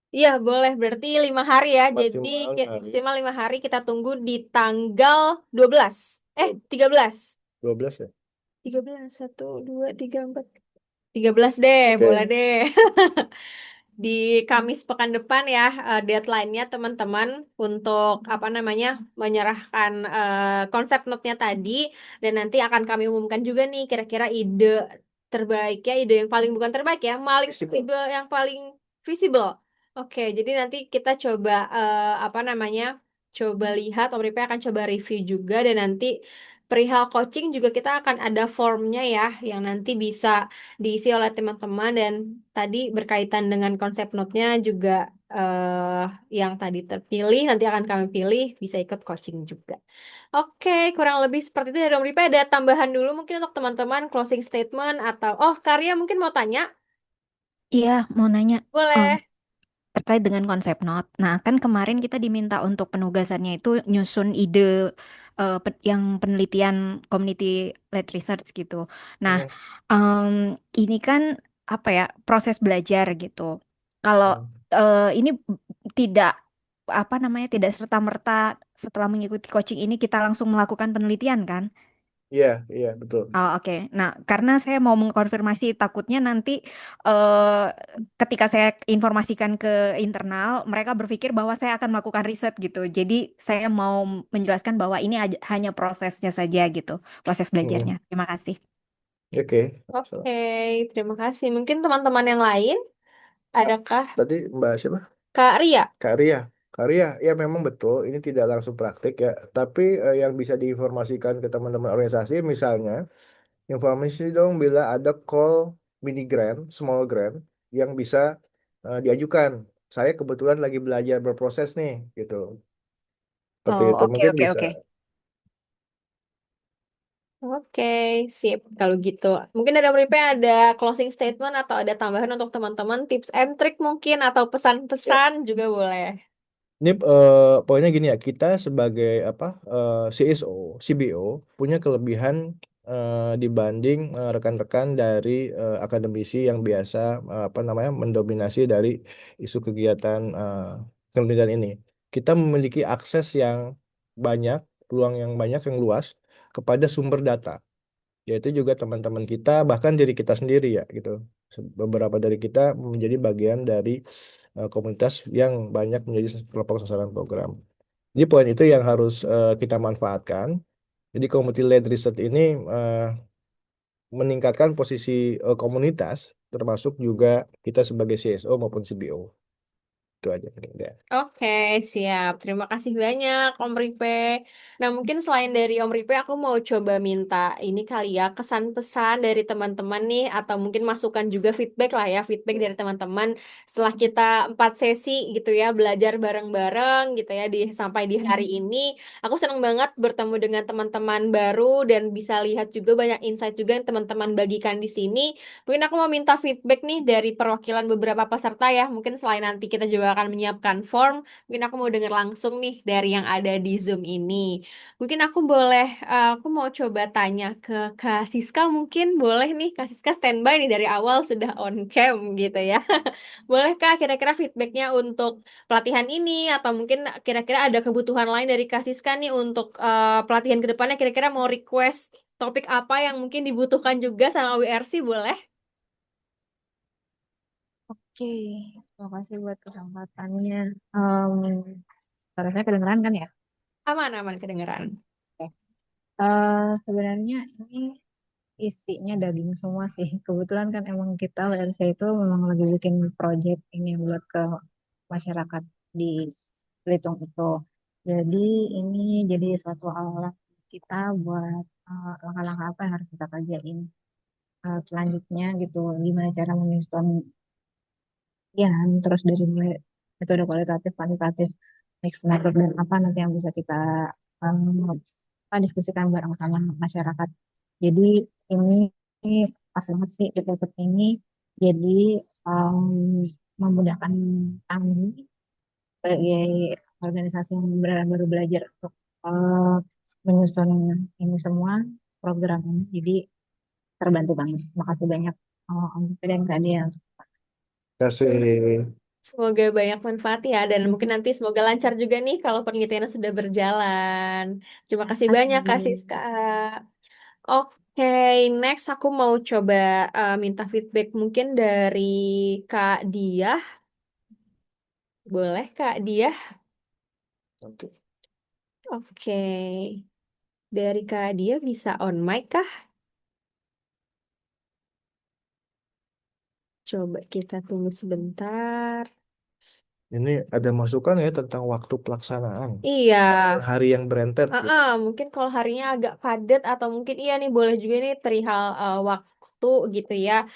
Iya boleh, berarti 5 hari ya. Jadi Maksimal hari maksimal 5 hari kita tunggu di tanggal 12. 13. 12 ya. 13, 1, 2, 3, 4. 13 deh, boleh Oke. deh. Di Kamis pekan depan ya, deadline-nya teman-teman untuk apa namanya menyerahkan konsep note-nya tadi, dan nanti akan kami umumkan juga nih kira-kira ide terbaiknya, ide yang paling bukan terbaik ya, maling Visible. ide yang paling visible. Oke, jadi nanti kita coba apa namanya, coba lihat, Om Ripe akan coba review juga, dan nanti perihal coaching juga kita akan ada formnya ya, yang nanti bisa diisi oleh teman-teman, dan tadi berkaitan dengan konsep note-nya juga eh yang tadi terpilih nanti akan kami pilih bisa ikut coaching juga. Oke, kurang lebih seperti itu dari Om Ripa. Ada tambahan dulu mungkin untuk teman-teman closing statement atau Karya mungkin mau tanya? Iya, mau nanya. Om, Boleh. terkait dengan konsep note. Nah, kan kemarin kita diminta untuk penugasannya itu nyusun ide yang penelitian community led research gitu. Nah, Hmm. ini kan apa ya, proses belajar gitu. Kalau Hmm. ini tidak apa namanya, tidak serta-merta setelah mengikuti coaching ini kita langsung melakukan penelitian kan? Iya, iya betul. Oh, oke. Nah, karena saya mau mengkonfirmasi takutnya nanti eh, ketika saya informasikan ke internal, mereka berpikir bahwa saya akan melakukan riset gitu. Jadi saya mau menjelaskan bahwa ini hanya prosesnya saja gitu, proses belajarnya. Hmm. Terima kasih. Oke. Oke, terima kasih. Mungkin teman-teman yang lain, adakah Tadi Mbak siapa? Kak Ria? Kak Ria. Kak Ria, ya memang betul. Ini tidak langsung praktik ya. Tapi yang bisa diinformasikan ke teman-teman organisasi, misalnya, informasi dong bila ada call mini grant, small grant, yang bisa diajukan. Saya kebetulan lagi belajar berproses nih, gitu. Seperti Oh, itu. oke, Mungkin oke, bisa. oke. Oke, sip. Kalau gitu, mungkin ada Ripe ada closing statement atau ada tambahan untuk teman-teman, tips and trick mungkin atau Ya. pesan-pesan juga boleh. Ini poinnya gini ya, kita sebagai apa CSO, CBO punya kelebihan dibanding rekan-rekan dari akademisi yang biasa apa namanya mendominasi dari isu kegiatan penelitian ini. Kita memiliki akses yang banyak, peluang yang banyak, yang luas kepada sumber data, yaitu juga teman-teman kita, bahkan diri kita sendiri ya gitu. Beberapa dari kita menjadi bagian dari komunitas yang banyak menjadi kelompok sasaran program. Jadi poin itu yang harus kita manfaatkan. Jadi community led research ini meningkatkan posisi komunitas, termasuk juga kita sebagai CSO maupun CBO. Itu aja mungkin ya. Oke, siap. Terima kasih banyak, Om Ripe. Nah, mungkin selain dari Om Ripe, aku mau coba minta ini kali ya, kesan pesan dari teman-teman nih, atau mungkin masukan juga feedback lah ya, feedback dari teman-teman setelah kita 4 sesi gitu ya, belajar bareng-bareng gitu ya, sampai di hari ini. Aku senang banget bertemu dengan teman-teman baru dan bisa lihat juga banyak insight juga yang teman-teman bagikan di sini. Mungkin aku mau minta feedback nih dari perwakilan beberapa peserta ya. Mungkin selain nanti kita juga akan menyiapkan form. Mungkin aku mau dengar langsung nih dari yang ada di Zoom ini. Mungkin aku mau coba tanya ke Kak Siska, mungkin boleh nih, Kak Siska standby nih dari awal sudah on cam gitu ya. Boleh Kak kira-kira feedbacknya untuk pelatihan ini atau mungkin kira-kira ada kebutuhan lain dari Kak Siska nih untuk pelatihan ke depannya, kira-kira mau request topik apa yang mungkin dibutuhkan juga sama WRC, boleh? Oke, terima kasih buat kesempatannya. Em, Suara saya kedengeran kan ya? Aman-aman kedengeran. Oke. Sebenarnya ini isinya daging semua sih. Kebetulan kan emang kita WRC itu memang lagi bikin project ini buat ke masyarakat di Belitung itu. Jadi ini jadi suatu alat kita buat langkah-langkah apa yang harus kita kerjain selanjutnya gitu. Gimana cara menyusun ya, terus dari mulai metode kualitatif, kuantitatif, mix method dan apa nanti yang bisa kita um, diskusikan bareng sama masyarakat. Jadi ini, ini pas banget sih di topik ini. Jadi um, memudahkan kami sebagai organisasi yang benar baru belajar untuk menyusun ini semua program ini. Jadi terbantu banget. Makasih banyak Om Putri dan Kak Dea. Kasih. Semoga banyak manfaat ya, dan mungkin nanti semoga lancar juga nih kalau penelitiannya sudah berjalan. Terima kasih banyak Kak Amin. Siska. Oke, next aku mau coba minta feedback mungkin dari Kak Diah. Boleh Kak Diah? Nanti. Oke, dari Kak Diah bisa on mic kah? Coba kita tunggu sebentar. Ini ada masukan ya tentang waktu pelaksanaan. Iya. Hari yang berentet gitu. Mungkin kalau harinya agak padat atau mungkin iya nih boleh juga nih perihal waktu gitu ya.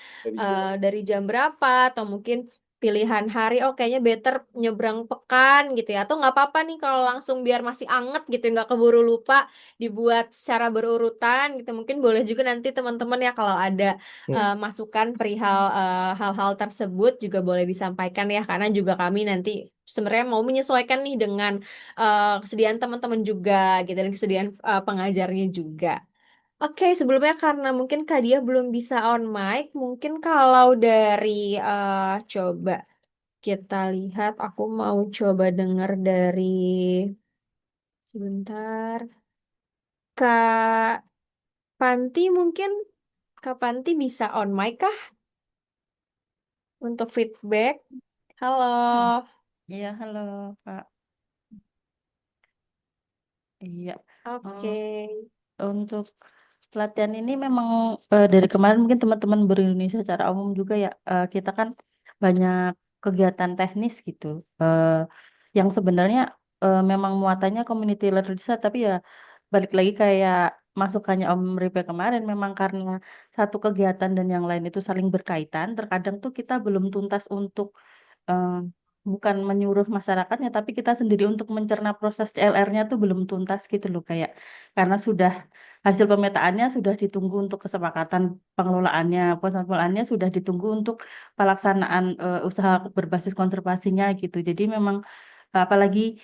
Dari jam berapa atau mungkin pilihan hari, oh kayaknya better nyebrang pekan gitu ya. Atau nggak apa-apa nih kalau langsung biar masih anget gitu, nggak keburu lupa, dibuat secara berurutan gitu. Mungkin boleh juga nanti teman-teman ya kalau ada masukan perihal hal-hal tersebut juga boleh disampaikan ya. Karena juga kami nanti sebenarnya mau menyesuaikan nih dengan kesediaan teman-teman juga gitu dan kesediaan pengajarnya juga. Oke, sebelumnya karena mungkin Kak Dia belum bisa on mic, mungkin kalau dari coba kita lihat, aku mau coba dengar dari sebentar. Kak Panti mungkin Kak Panti bisa on mic kah untuk feedback? Halo. Iya, halo Kak. Iya, Oke. untuk pelatihan ini memang dari kemarin mungkin teman-teman Indonesia secara umum juga ya, kita kan banyak kegiatan teknis gitu, yang sebenarnya memang muatannya community led research, tapi ya balik lagi kayak masukannya Om Ripe kemarin, memang karena satu kegiatan dan yang lain itu saling berkaitan, terkadang tuh kita belum tuntas untuk eh, bukan menyuruh masyarakatnya, tapi kita sendiri untuk mencerna proses CLR-nya tuh belum tuntas gitu loh, kayak karena sudah hasil pemetaannya sudah ditunggu untuk kesepakatan pengelolaannya, proses pengelolaannya sudah ditunggu untuk pelaksanaan usaha berbasis konservasinya gitu. Jadi memang apalagi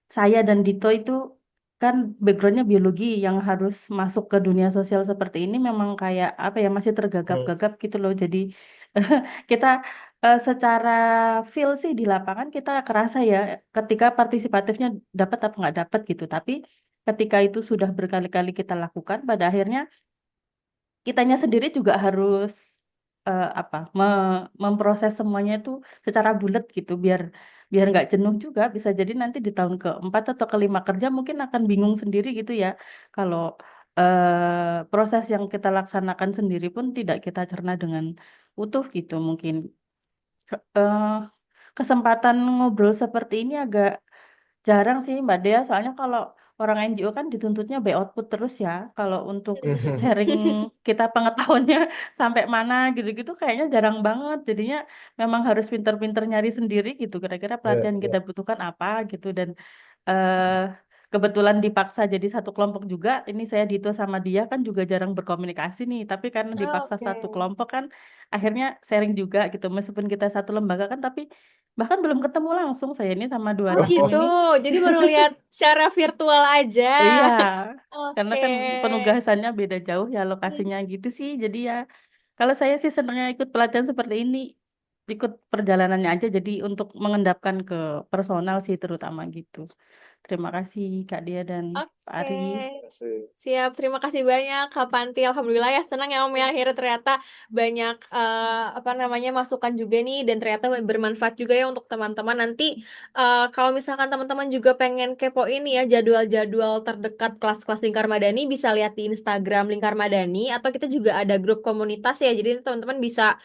saya dan Dito itu kan backgroundnya biologi, yang harus masuk ke dunia sosial seperti ini memang kayak apa ya, masih tergagap-gagap gitu loh. Jadi kita secara feel sih di lapangan kita kerasa ya ketika partisipatifnya dapat apa nggak dapat gitu. Tapi ketika itu sudah berkali-kali kita lakukan, pada akhirnya kitanya sendiri juga harus apa memproses semuanya itu secara bulat gitu, biar biar nggak jenuh juga. Bisa jadi nanti di tahun keempat atau kelima kerja mungkin akan bingung sendiri gitu ya, kalau proses yang kita laksanakan sendiri pun tidak kita cerna dengan utuh gitu. Mungkin eh, kesempatan ngobrol seperti ini agak jarang sih Mbak Dea, soalnya kalau orang NGO kan dituntutnya by output terus ya. Kalau untuk sharing kita pengetahuannya sampai mana gitu-gitu kayaknya jarang banget. Jadinya memang harus pinter-pinter nyari sendiri gitu. Kira-kira pelatihan kita butuhkan apa gitu. Dan eh kebetulan dipaksa jadi satu kelompok juga. Ini saya Dito sama dia kan juga jarang berkomunikasi nih. Tapi karena dipaksa Oke. satu kelompok kan akhirnya sharing juga gitu. Meskipun kita satu lembaga kan, tapi Bahkan belum ketemu langsung saya ini sama dua Oh tim gitu. ini. Jadi baru lihat secara virtual aja. Iya, karena Oke. kan penugasannya beda jauh ya lokasinya gitu sih. Jadi ya kalau saya sih senangnya ikut pelatihan seperti ini, ikut perjalanannya aja. Jadi untuk mengendapkan ke personal sih terutama gitu. Terima kasih Kak Dia dan Pak Oke. Ari. Siap, terima kasih banyak Kak Panti. Alhamdulillah ya senang ya Om ya akhirnya ternyata banyak apa namanya masukan juga nih dan ternyata bermanfaat juga ya untuk teman-teman. Nanti kalau misalkan teman-teman juga pengen kepoin ya jadwal-jadwal terdekat kelas-kelas Lingkar Madani bisa lihat di Instagram Lingkar Madani atau kita juga ada grup komunitas ya. Jadi teman-teman bisa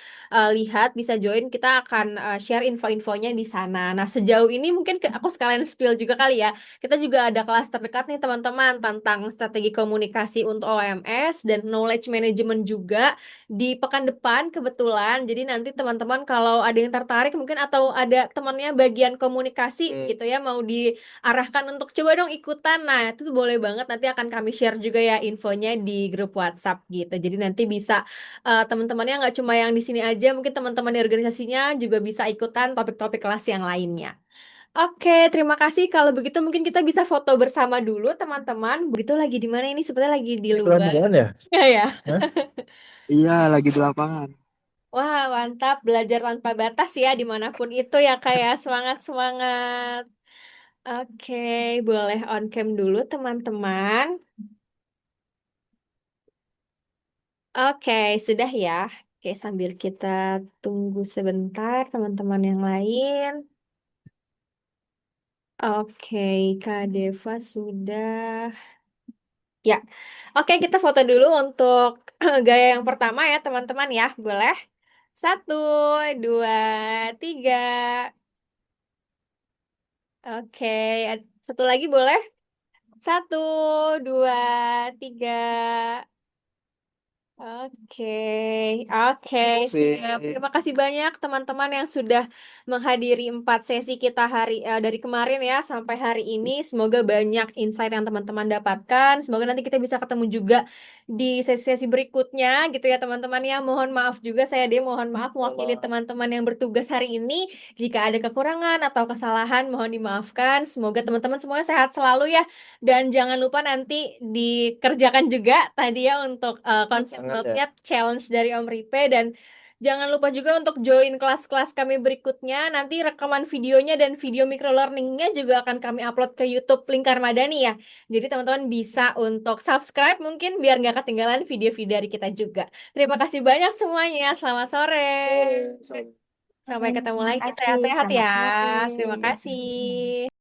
lihat, bisa join. Kita akan share info-infonya di sana. Nah, sejauh ini mungkin aku sekalian spill juga kali ya. Kita juga ada kelas terdekat nih teman-teman tentang strategi komunikasi untuk OMS dan knowledge management juga di pekan depan kebetulan. Jadi nanti teman-teman kalau ada yang tertarik mungkin atau ada temannya bagian komunikasi gitu ya mau diarahkan untuk coba dong ikutan. Nah, itu tuh boleh banget nanti akan kami share juga ya infonya di grup WhatsApp gitu. Jadi nanti bisa teman-temannya nggak cuma yang di sini aja, mungkin teman-teman di organisasinya juga bisa ikutan topik-topik kelas yang lainnya. Oke, terima kasih. Kalau begitu mungkin kita bisa foto bersama dulu, teman-teman. Begitu lagi di mana ini? Sebenarnya lagi di luar. ya? Ya, ya. Hah? Iya, lagi di lapangan. Wah, mantap. Belajar tanpa batas ya, dimanapun itu ya, kayak semangat-semangat. Oke, boleh on cam dulu, teman-teman. Oke, sudah ya. Oke, sambil kita tunggu sebentar, teman-teman yang lain. Oke, Kak Deva sudah. Ya, oke kita foto dulu untuk gaya yang pertama ya teman-teman ya, boleh? 1, 2, 3. Oke, satu lagi boleh? 1, 2, 3. Oke, oke, siap. Terima kasih banyak teman-teman yang sudah menghadiri 4 sesi kita dari kemarin ya sampai hari ini. Semoga banyak insight yang teman-teman dapatkan. Semoga nanti kita bisa ketemu juga di sesi-sesi berikutnya gitu ya teman-teman ya. Mohon maaf juga mohon maaf mewakili teman-teman yang bertugas hari ini. Jika ada kekurangan atau kesalahan mohon dimaafkan. Semoga teman-teman semuanya sehat selalu ya. Dan jangan lupa nanti dikerjakan juga tadi ya untuk konsep note-nya challenge dari Om Ripe dan jangan lupa juga untuk join kelas-kelas kami berikutnya. Nanti rekaman videonya dan video microlearning-nya juga akan kami upload ke YouTube Lingkar Madani ya. Jadi teman-teman bisa untuk subscribe mungkin biar nggak ketinggalan video-video dari kita juga. Terima kasih banyak semuanya. Selamat sore. Sampai ketemu Terima lagi. kasih. Sehat-sehat ya. Selamat sore. Terima kasih.